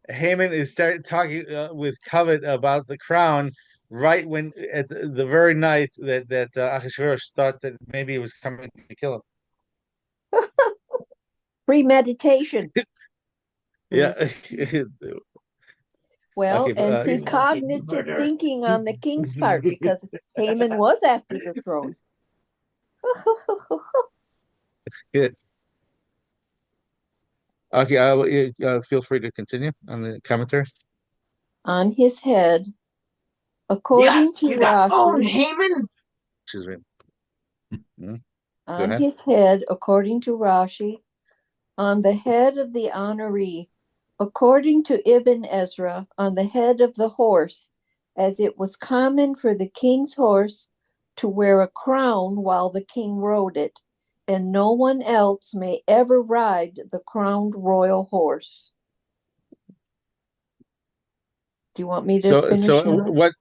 Haman is started talking with Covet about the crown right when at the very night that Ahasuerus thought that maybe he was coming to kill him. Premeditation. Yeah. Well, Okay, and precognitive thinking on the king's part because Haman was after the throne. Good. Okay, feel free to continue on the commentary. On his head, according to Rashi, Haman. Excuse me. On his head, according to Rashi, on the head of the honoree, according to Ibn Ezra, on the head of the horse, as it was common for the king's horse to wear a crown while the king rode it, and no one else may ever ride the crowned royal horse. Do you want me to finish? So what?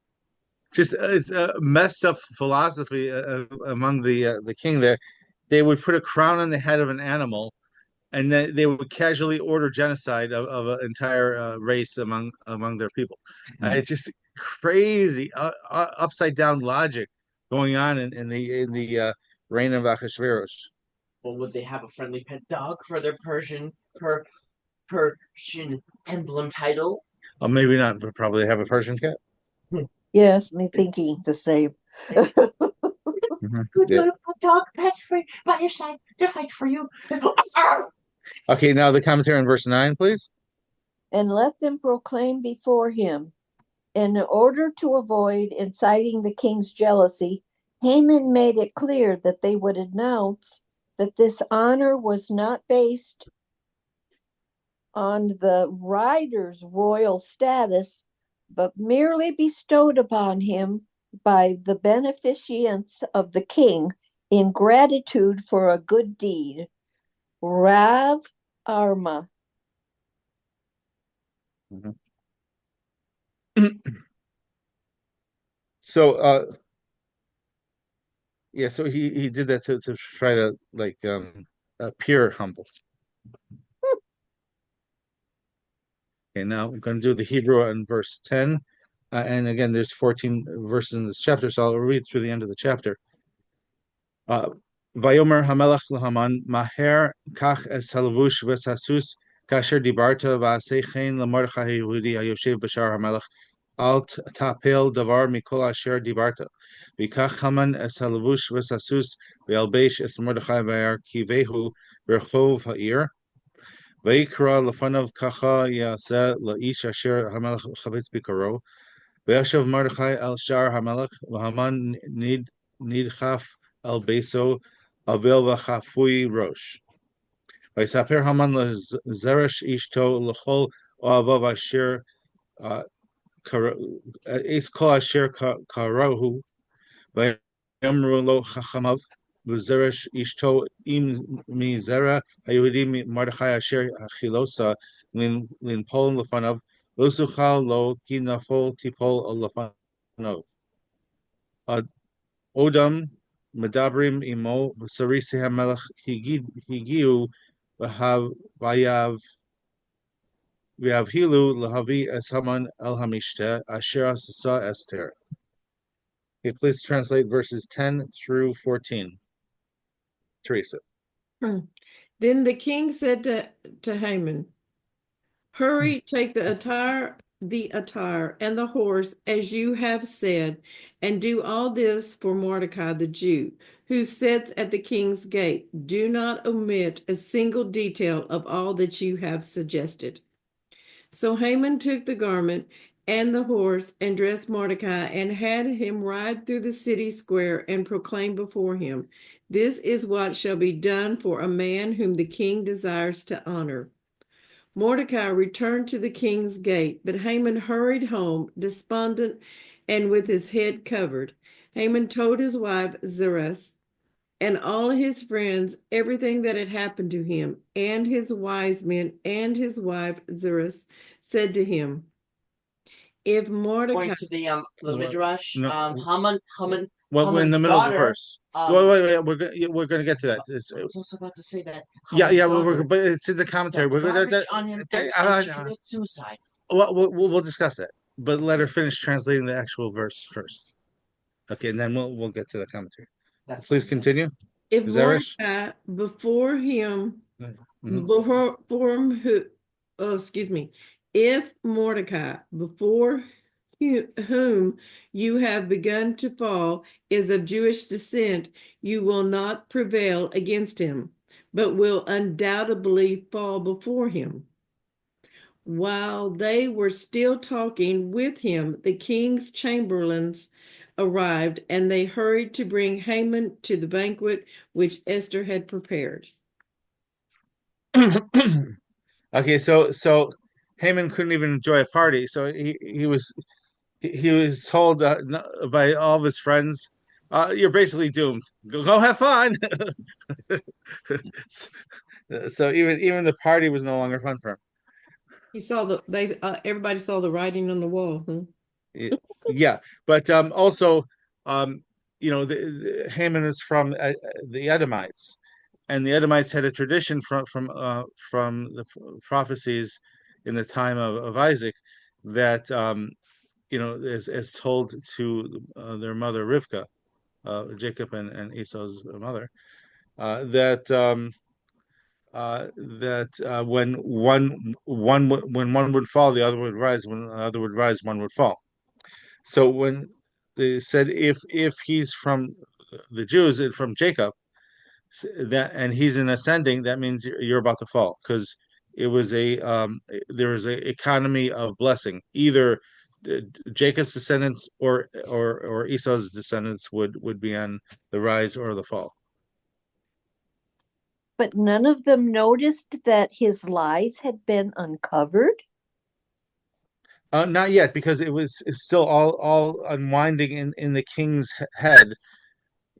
Just it's a messed up philosophy among the king there. They would put a crown on the head of an animal, and then they would casually order genocide of an entire race among their people. It's just crazy upside down logic going on in the reign of Ahasuerus. Well, would they have a friendly pet dog for their Persian emblem title? Maybe not, but probably have a Persian cat. Yes, me thinking the same. Good little dog pets by your side to fight for you. Okay, now the commentary on verse 9, please. And let them proclaim before him. In order to avoid inciting the king's jealousy, Haman made it clear that they would announce that this honor was not based on the rider's royal status, but merely bestowed upon him by the beneficence of the king in gratitude for a good deed. Rav Arma. So yeah, so he did that to try to appear humble. Okay, now I'm going to do the Hebrew in verse 10. And again, there's 14 verses in this chapter, so I'll read through the end of the chapter. Vayomer Hamelach lahaman maher kach es halavush v'sasus kasher dibarta v'asei chen lemordechai Yehudi hayoshev b'shar Hamelach al tapel davar mikol asher dibarta v'kach Haman es halavush v'sasus v'albesh es Mordechai v'yar kivehu b'rechov ha'ir ויקרא לפניו ככה יעשה לאיש אשר המלך חפץ ביקרו וישב מרדכי על שער המלך והמן נדחף על ביתו אבל וחפוי ראש. ויספר המן לזרש אשתו לכל אוהביו אשר כל אשר קראו ויאמרו לו חכמיו וזרש אשתו אם מזרע היהודי מרדכי אשר החילוסה לנפול לפניו לא זוכל לו כי נפול תיפול לפניו. Odom Medabrim Imo Sarisi Hamelech Higiu Vayav Hilu Lahavi Es Haman El Hamishte Asher Asasa Esther. Okay, please translate verses 10 through 14. Teresa. Then the king said to Haman, "Hurry, take the attire and the horse, as you have said, and do all this for Mordecai the Jew, who sits at the king's gate. Do not omit a single detail of all that you have suggested." So Haman took the garment and the horse and dressed Mordecai and had him ride through the city square and proclaim before him, "This is what shall be done for a man whom the king desires to honor." Mordecai returned to the king's gate, but Haman hurried home, despondent and with his head covered. Haman told his wife Zeresh and all his friends everything that had happened to him, and his wise men and his wife Zeresh said to him, "If Mordecai..." Going to the Midrash, No. Haman, Well, we're in the Haman's middle of the daughter, verse. Wait, we're going to get to that. I was also about to say that. Yeah, Haman's daughter but it's in the commentary. got We're going garbage to. on him, and she committed suicide. Well, we'll discuss that, but let her finish translating the actual verse first. Okay, and then we'll get to the commentary. Please continue. If Zeresh? Mordecai before him, if Mordecai before whom you have begun to fall is of Jewish descent, you will not prevail against him, but will undoubtedly fall before him. While they were still talking with him, the king's chamberlains arrived, and they hurried to bring Haman to the banquet which Esther had prepared. Okay, so Haman couldn't even enjoy a party, so he was told by all of his friends, "You're basically doomed. Go have fun." So even the party was no longer fun for him. He saw everybody saw the writing on the wall. Yeah, but also, Haman is from the Edomites, and the Edomites had a tradition from the prophecies in the time of Isaac that as told to their mother Rivka, Jacob and Esau's mother, that when one would fall, the other would rise. When the other would rise, one would fall. So when they said if he's from the Jews, from Jacob, and he's in ascending, that means you're about to fall, because it was there was a economy of blessing. Either Jacob's descendants or Esau's descendants would be on the rise or the fall. But none of them noticed that his lies had been uncovered? Not yet, because it's still all unwinding in the king's head.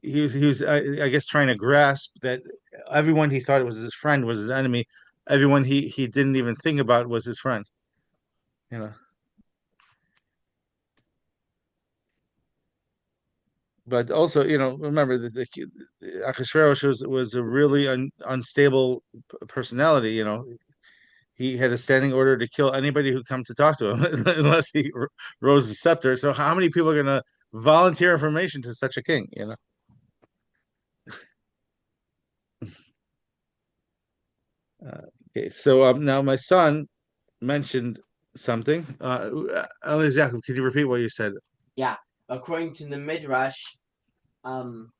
He was I guess trying to grasp that everyone he thought was his friend was his enemy. Everyone he didn't even think about was his friend. But also, remember that Achashverosh was a really unstable personality. He had a standing order to kill anybody who come to talk to him unless he rose the scepter. So how many people are going to volunteer information to such a king? Okay, so now my son mentioned something. Jacob, could you repeat what you said? Yeah, according to the Midrash, and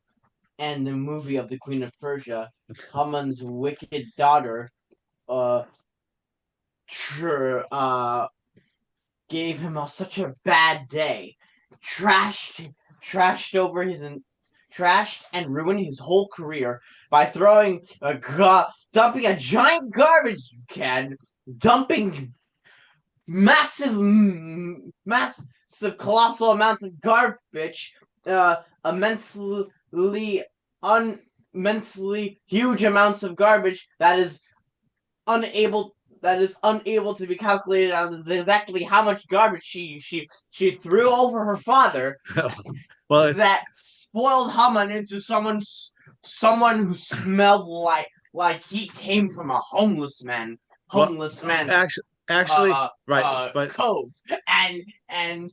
the movie of the Queen of Persia, Haman's wicked daughter, gave him such a bad day, trashed and ruined his whole career by dumping a giant garbage can, dumping massive, colossal amounts of garbage, immensely huge amounts of garbage that is unable to be calculated on exactly how much garbage she threw over her father. Well, that spoiled Haman into someone who smelled like he came from a homeless man's actually, right, but cove, and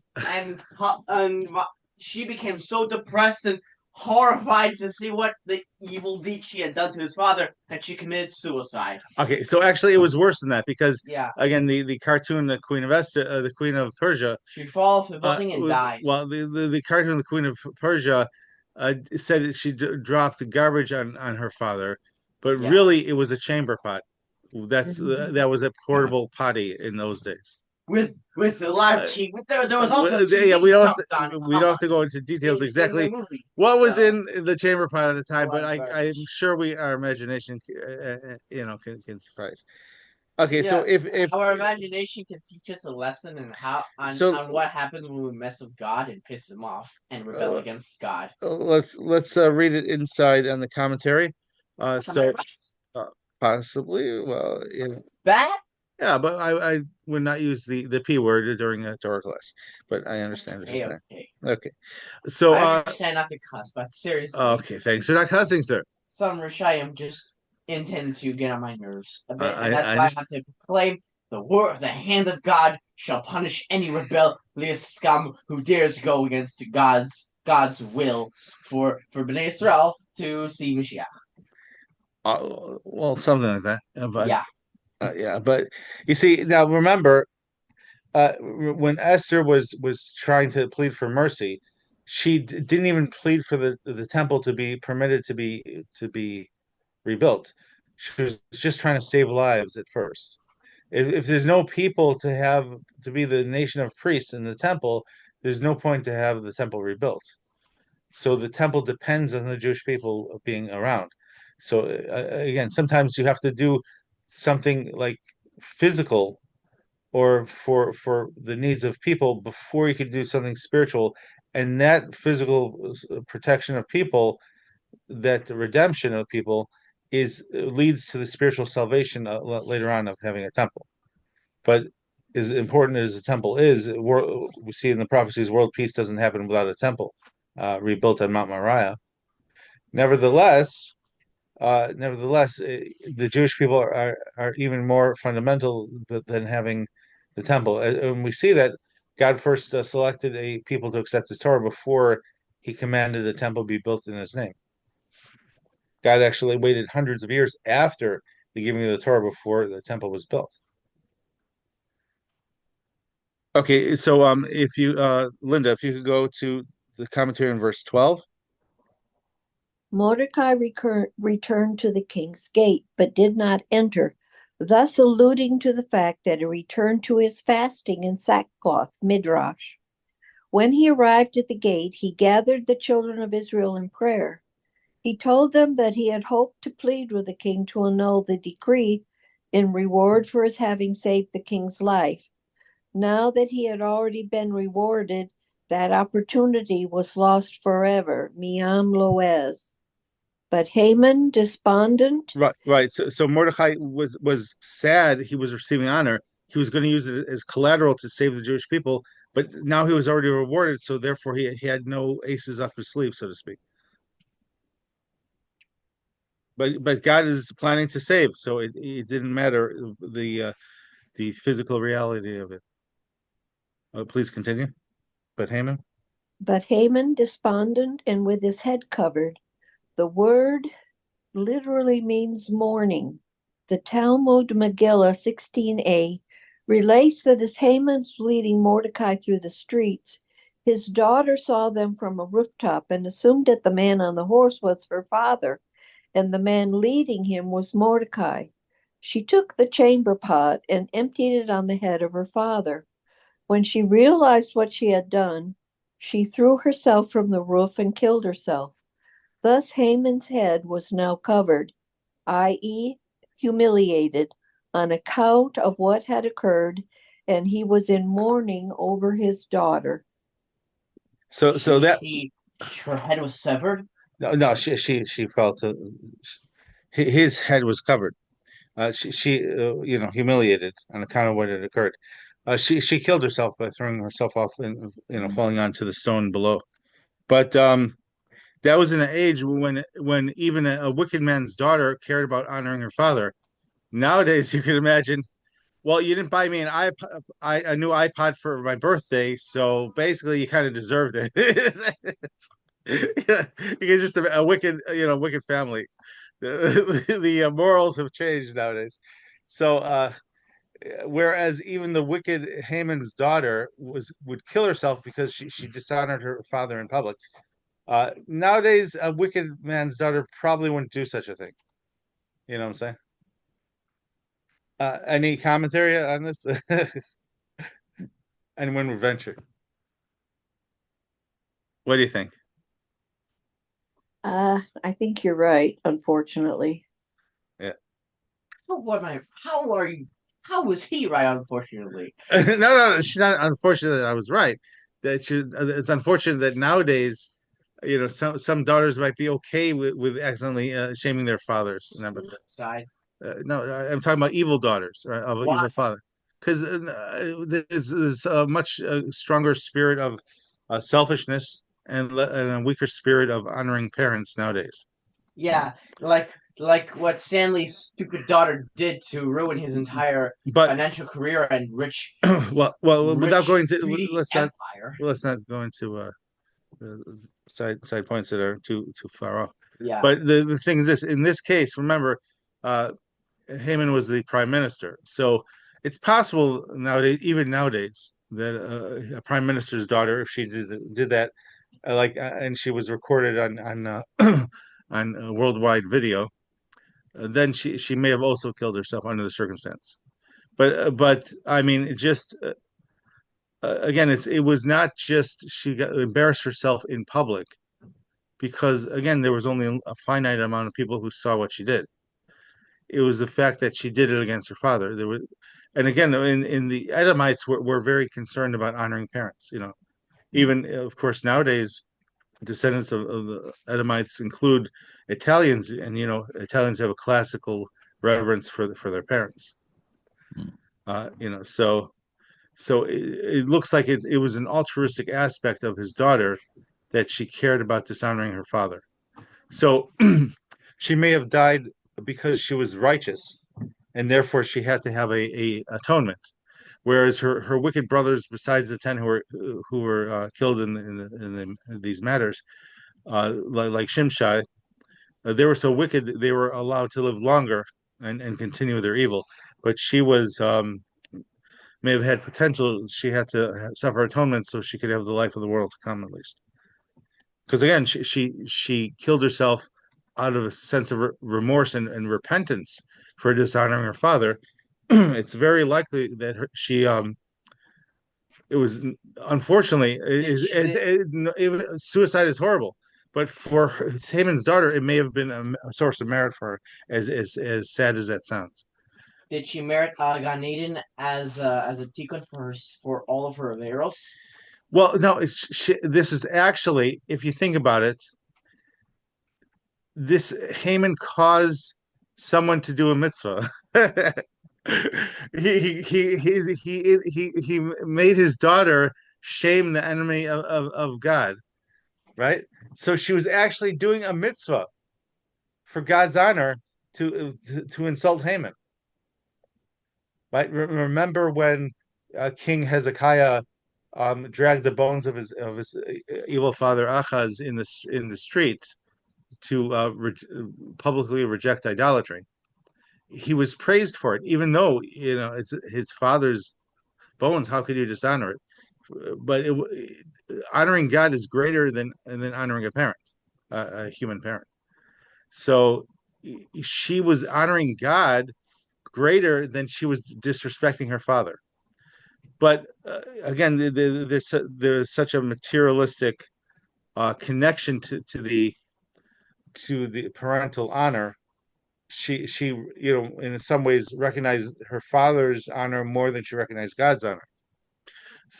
she became so depressed and horrified to see what the evil deed she had done to his father that she committed suicide. okay, so actually it was worse than that because Yeah, again, the cartoon, the Queen of Esther, the Queen of Persia, she fell off the building and died. well, the cartoon, the Queen of Persia, said that she dropped the garbage on her father, but Yeah. really it was a chamber pot. That was a portable potty in those days. With a live TV. There was also a Well, TV yeah, we don't have dumped on to, we don't have to go into details exactly in the movie. what was So, in the chamber pot at the time, but I'm garbage. sure our imagination, can suffice. Okay, so Yeah, if our imagination can teach us a lesson on what happens when we mess with God and piss him off and rebel against God. let's read it inside on the commentary. Am I So right? possibly, well, That yeah, but I would not use the P word during a Torah class, but I understand what you're saying. okay. Okay, so I understand not to cuss, but seriously, okay, thanks for not cussing, sir. some Rishayim just intend to get on my nerves a bit, I and that's I why I just have to proclaim the hand of God shall punish any rebellious scum who dares go against God's will for Bnei Israel to see Mashiach. well, something like that. But Yeah, yeah, but you see, now remember, when Esther was trying to plead for mercy, she didn't even plead for the temple to be permitted to be rebuilt. She was just trying to save lives at first. If there's no people to be the nation of priests in the temple, there's no point to have the temple rebuilt. So the temple depends on the Jewish people being around. So again, sometimes you have to do something like physical or for the needs of people before you can do something spiritual, and that physical protection of people, that redemption of people, is leads to the spiritual salvation later on of having a temple. But as important as the temple is, we see in the prophecies, world peace doesn't happen without a temple rebuilt on Mount Moriah. Nevertheless, the Jewish people are even more fundamental than having the temple, and we see that God first selected a people to accept His Torah before He commanded the temple be built in His name. God actually waited hundreds of years after the giving of the Torah before the temple was built. Okay, so if you Linda, if you could go to the commentary in verse 12. Mordecai returned to the king's gate, but did not enter, thus alluding to the fact that he returned to his fasting in sackcloth, midrash. When he arrived at the gate, he gathered the children of Israel in prayer. He told them that he had hoped to plead with the king to annul the decree in reward for his having saved the king's life. Now that he had already been rewarded, that opportunity was lost forever. Miam loez. But Haman, despondent. Right. So Mordecai was sad he was receiving honor. He was going to use it as collateral to save the Jewish people, but now he was already rewarded, so therefore he had no aces up his sleeve, so to speak. But God is planning to save, so it didn't matter the physical reality of it. Please continue. But Haman, despondent and with his head covered. The word literally means mourning. The Talmud Megillah 16a relates that as Haman was leading Mordecai through the streets, his daughter saw them from a rooftop and assumed that the man on the horse was her father, and the man leading him was Mordecai. She took the chamber pot and emptied it on the head of her father. When she realized what she had done, she threw herself from the roof and killed herself. Thus Haman's head was now covered, i.e., humiliated, on account of what had occurred, and he was in mourning over his daughter. So that her head was severed. No, she fell to his head was covered. She humiliated on account of what had occurred. She killed herself by throwing herself off and falling onto the stone below. But that was in an age when even a wicked man's daughter cared about honoring her father. Nowadays, you can imagine. Well, you didn't buy me an iPod, a new iPod for my birthday, so basically, you kind of deserved it. Yeah, you're just a wicked, wicked family. The morals have changed nowadays. So, whereas even the wicked Haman's daughter would kill herself because she dishonored her father in public. Nowadays, a wicked man's daughter probably wouldn't do such a thing. You know what I'm saying? Any commentary on this? Anyone would venture? What do you think? I think you're right, unfortunately. Yeah. How are you? How was he right? Unfortunately, No, she's not. Unfortunate that I was right. It's unfortunate that nowadays, some daughters might be okay with accidentally shaming their fathers. side. No, I'm talking about evil daughters, right, of an Why? evil father, because there's a much stronger spirit of selfishness and a weaker spirit of honoring parents nowadays. Yeah, like what Stanley's stupid daughter did to ruin his entire But financial career and without rich going to, 3D empire. let's not go into side points that are too far off. Yeah, But the thing is this: in this case, remember, uh, Haman was the prime minister, so it's possible nowadays, even nowadays, that a prime minister's daughter, if she did that, and she was recorded on worldwide video, then she may have also killed herself under the circumstance. But I mean, it just again, it was not just she got embarrassed herself in public because again, there was only a finite amount of people who saw what she did. It was the fact that she did it against her father. There was, and again, in the Edomites were very concerned about honoring parents. Even of course nowadays, descendants of the Edomites include Italians, and Italians have a classical reverence for their parents. So it looks like it was an altruistic aspect of his daughter that she cared about dishonoring her father. So she may have died because she was righteous, and therefore she had to have a atonement. Whereas her wicked brothers, besides the 10 who were killed in these matters, like Shimshai, they were so wicked that they were allowed to live longer and continue their evil. But she was may have had potential. She had to suffer atonement so she could have the life of the world to come, at least. Because again, she killed herself out of a sense of remorse and repentance for dishonoring her father. It's very likely that she it was unfortunately suicide is horrible, but for Haman's daughter, it may have been a source of merit for her, as sad as that sounds. did she merit Gan Eden as a tikkun for all of her averos? Well, no, this is actually, if you think about it, this Haman caused someone to do a mitzvah. He made his daughter shame the enemy of God, right? So she was actually doing a mitzvah for God's honor to insult Haman. Right? Remember when King Hezekiah dragged the bones of his evil father Achaz in the streets to publicly reject idolatry. He was praised for it, even though it's his father's bones. How could you dishonor it? But honoring God is greater than honoring a parent, a human parent. So she was honoring God greater than she was disrespecting her father. But again, there's such a materialistic connection to the parental honor. She in some ways recognized her father's honor more than she recognized God's honor.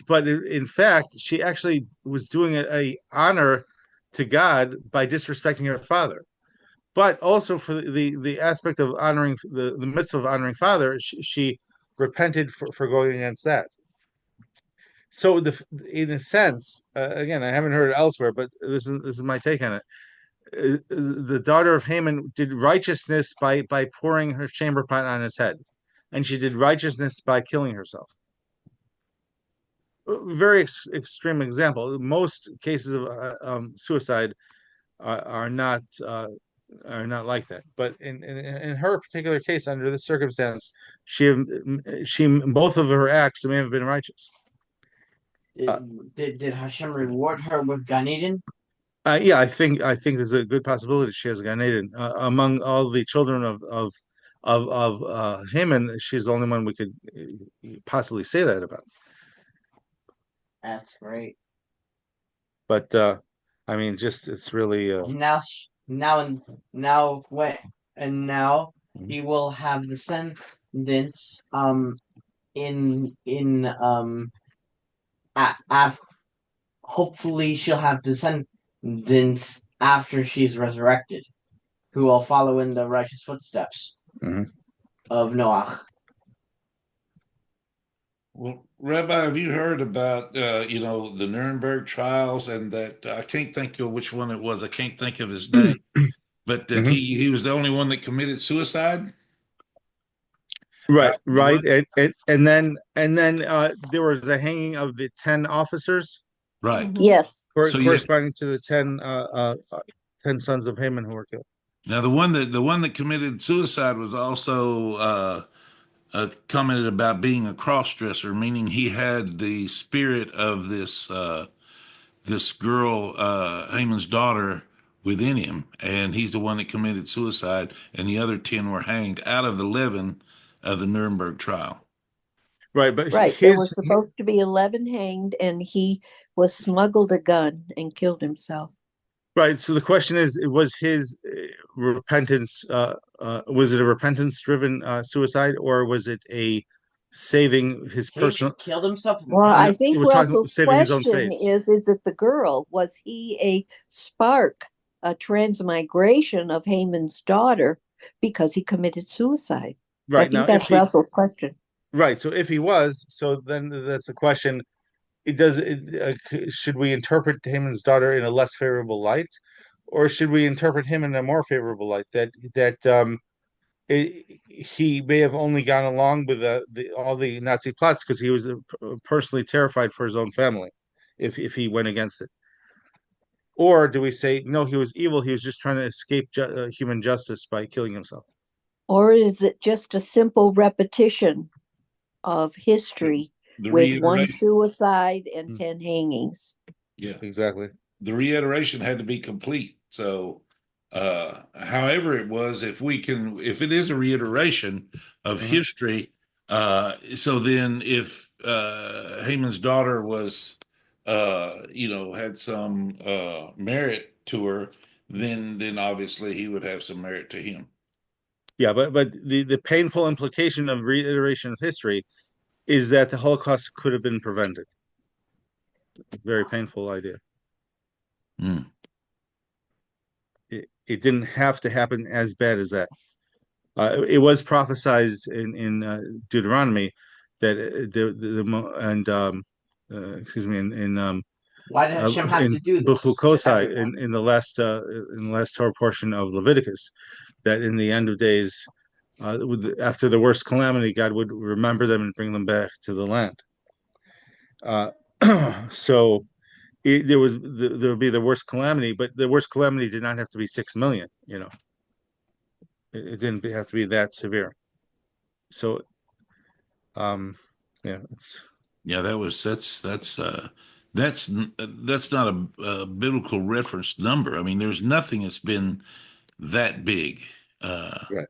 But in fact, she actually was doing a honor to God by disrespecting her father. But also for the aspect of honoring the mitzvah of honoring father, she repented for going against that. So in a sense, again, I haven't heard it elsewhere, but this is my take on it. The daughter of Haman did righteousness by pouring her chamber pot on his head, and she did righteousness by killing herself. Very extreme example. Most cases of suicide are not like that. But in her particular case, under this circumstance, she both of her acts may have been righteous. Did Hashem reward her with Gan Eden? Yeah, I think there's a good possibility she has Gan Eden. Among all the children of Haman, she's the only one we could possibly say that about. That's great. But I mean, just it's really Now, now Mhm. he will have descendants. In hopefully she'll have descendants after she's resurrected, who will follow in the righteous footsteps Mhm. of Noah. Well, Rabbi, have you heard about the Nuremberg trials and that I can't think of which one it was. I can't think of his name, but that Mhm. he was the only one that committed suicide. Right, After the right, wedding? and then there was a hanging of the 10 officers, Right. Yes. So yeah, corresponding to the 10 sons of Haman who were killed. now the one that committed suicide was also commented about being a cross dresser, meaning he had the spirit of this girl, Haman's daughter, within him, and he's the one that committed suicide, and the other 10 were hanged out of the 11 of the Nuremberg trial. Right, but Right. There were supposed to be 11 hanged, and he was smuggled a gun and killed himself. right. So the question is, was his repentance? Was it a repentance-driven suicide, or was it a saving his He personal? killed himself. Well, I think We're talking Russell's saving his own question face. is it the girl? Was he a spark, a transmigration of Haman's daughter because he committed suicide? I Right now, think that's Russell's question. right. So if he was, so then that's the question. Should we interpret Haman's daughter in a less favorable light, or should we interpret him in a more favorable light? He may have only gone along with all the Nazi plots because he was personally terrified for his own family, if he went against it. Or do we say no? He was evil. He was just trying to escape human justice by killing himself. Or is it just a simple repetition of history The with one reiteration, suicide and 10 hangings? yeah, Exactly. the reiteration had to be complete. So, however it was, if it is a reiteration of Mhm. history, so then if Haman's daughter was, had some merit to her, then obviously he would have some merit to him. Yeah, but the painful implication of reiteration of history is that the Holocaust could have been prevented. Very painful idea. Mm. It didn't have to happen as bad as that. It was prophesied in Deuteronomy that excuse me Why did Hashem have in to do this to Bechukosai everyone? in the last Torah portion of Leviticus, that in the end of days, after the worst calamity, God would remember them and bring them back to the land. So there would be the worst calamity, but the worst calamity did not have to be 6 million. It didn't have to be that severe. So, yeah, that's not a biblical reference number. I mean, there's nothing that's been that big right.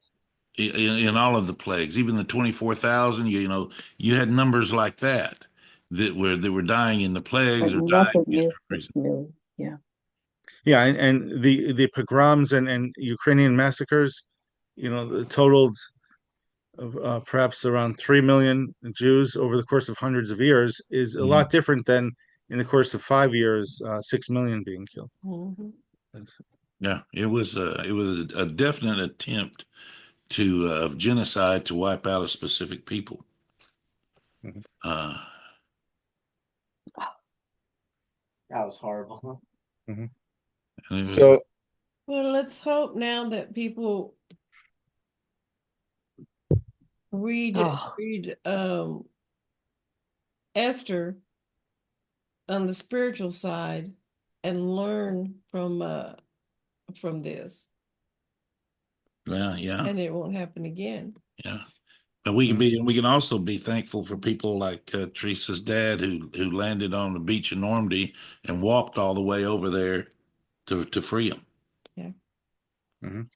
in all of the plagues, even the 24,000. You had numbers like that were dying in the plagues But or dying nothing in is other 6 million. Yeah. Yeah, and the pogroms and Ukrainian massacres, totaled perhaps around 3 million Jews over the course of hundreds of years, is a lot different than in the course of 5 years, 6 million being killed. Mhm. Yeah, it was a definite attempt to of genocide to wipe out a specific people. Mhm. Uh, That was horrible. And it was So Well, let's hope now that people read Oh. Esther on the spiritual side and learn from this, yeah. and it won't happen again. Yeah. But we can also be thankful for people like Teresa's dad who landed on the beach in Normandy and walked all the way over there to free him. Yeah. Mhm.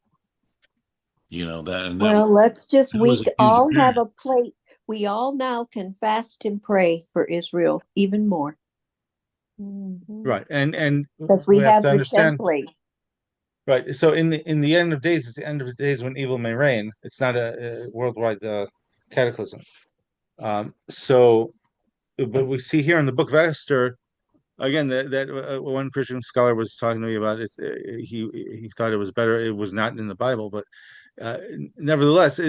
You know that, and that Well, let's just, that was we a huge all have experience. a plate. We all now can fast and pray for Israel even more Mhm. right, and because we we have have to the understand. template. Right. So in the end of days, it's the end of the days when evil may reign. It's not a worldwide cataclysm. So, but we see here in the book of Esther again that one Christian scholar was talking to me about it. He thought it was better. It was not in the Bible, but uh, nevertheless,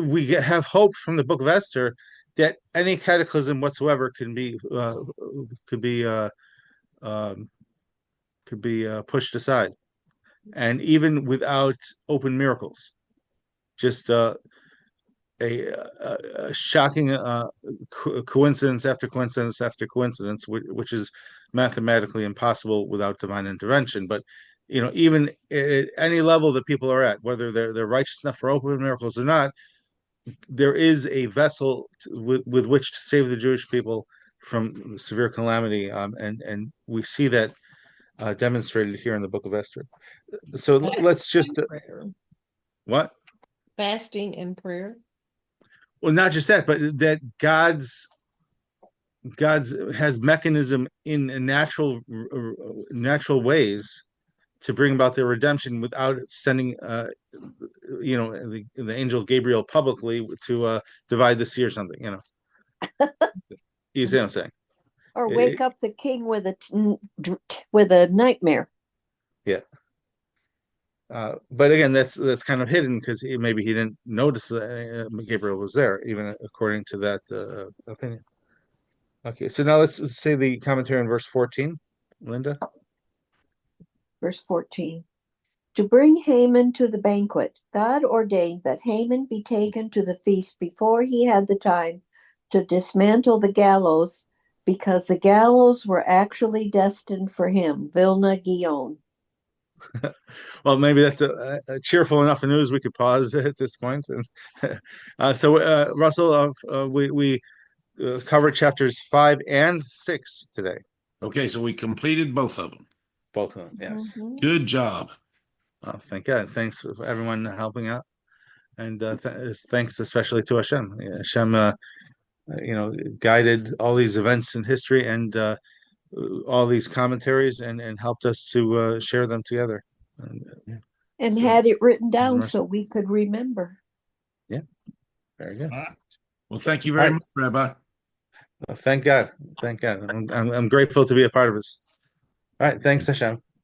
we have hope from the book of Esther that any cataclysm whatsoever could be um, pushed aside, and even without open miracles, just a shocking coincidence after coincidence after coincidence, which is mathematically impossible without divine intervention. But even at any level that people are at, whether they're righteous enough for open miracles or not, there is a vessel with which to save the Jewish people from severe calamity, and we see that demonstrated here in the Book of Esther. So let's just Prayer. what? Fasting and prayer. Well, not just that, but that God's has mechanism in natural ways to bring about their redemption without sending the angel Gabriel publicly to divide the sea or something. You see what I'm saying? Or It- wake up the king with with a nightmare. yeah. But again, that's kind of hidden because maybe he didn't notice that Gabriel was there, even according to that opinion. Okay, so now let's say the commentary on verse 14, Linda. Verse 14. To bring Haman to the banquet, God ordained that Haman be taken to the feast before he had the time to dismantle the gallows, because the gallows were actually destined for him. Vilna Gaon. Well, maybe that's a cheerful enough news we could pause at this point. And Russell, we covered chapters 5 and 6 today. Okay, so we completed both of them. Both of them, yes. Mhm. Good job. Well, thank God. Thanks for everyone helping out, and thanks especially to Hashem. Yeah, Hashem, guided all these events in history and all these commentaries, and helped us to share them together. And So, had it written His down mercy. so we could remember. Yeah, very good. All right. Well, thank you All very right. much, Rabbi. Well, thank God. Thank God. I'm grateful to be a part of this. All right. Thanks, Hashem.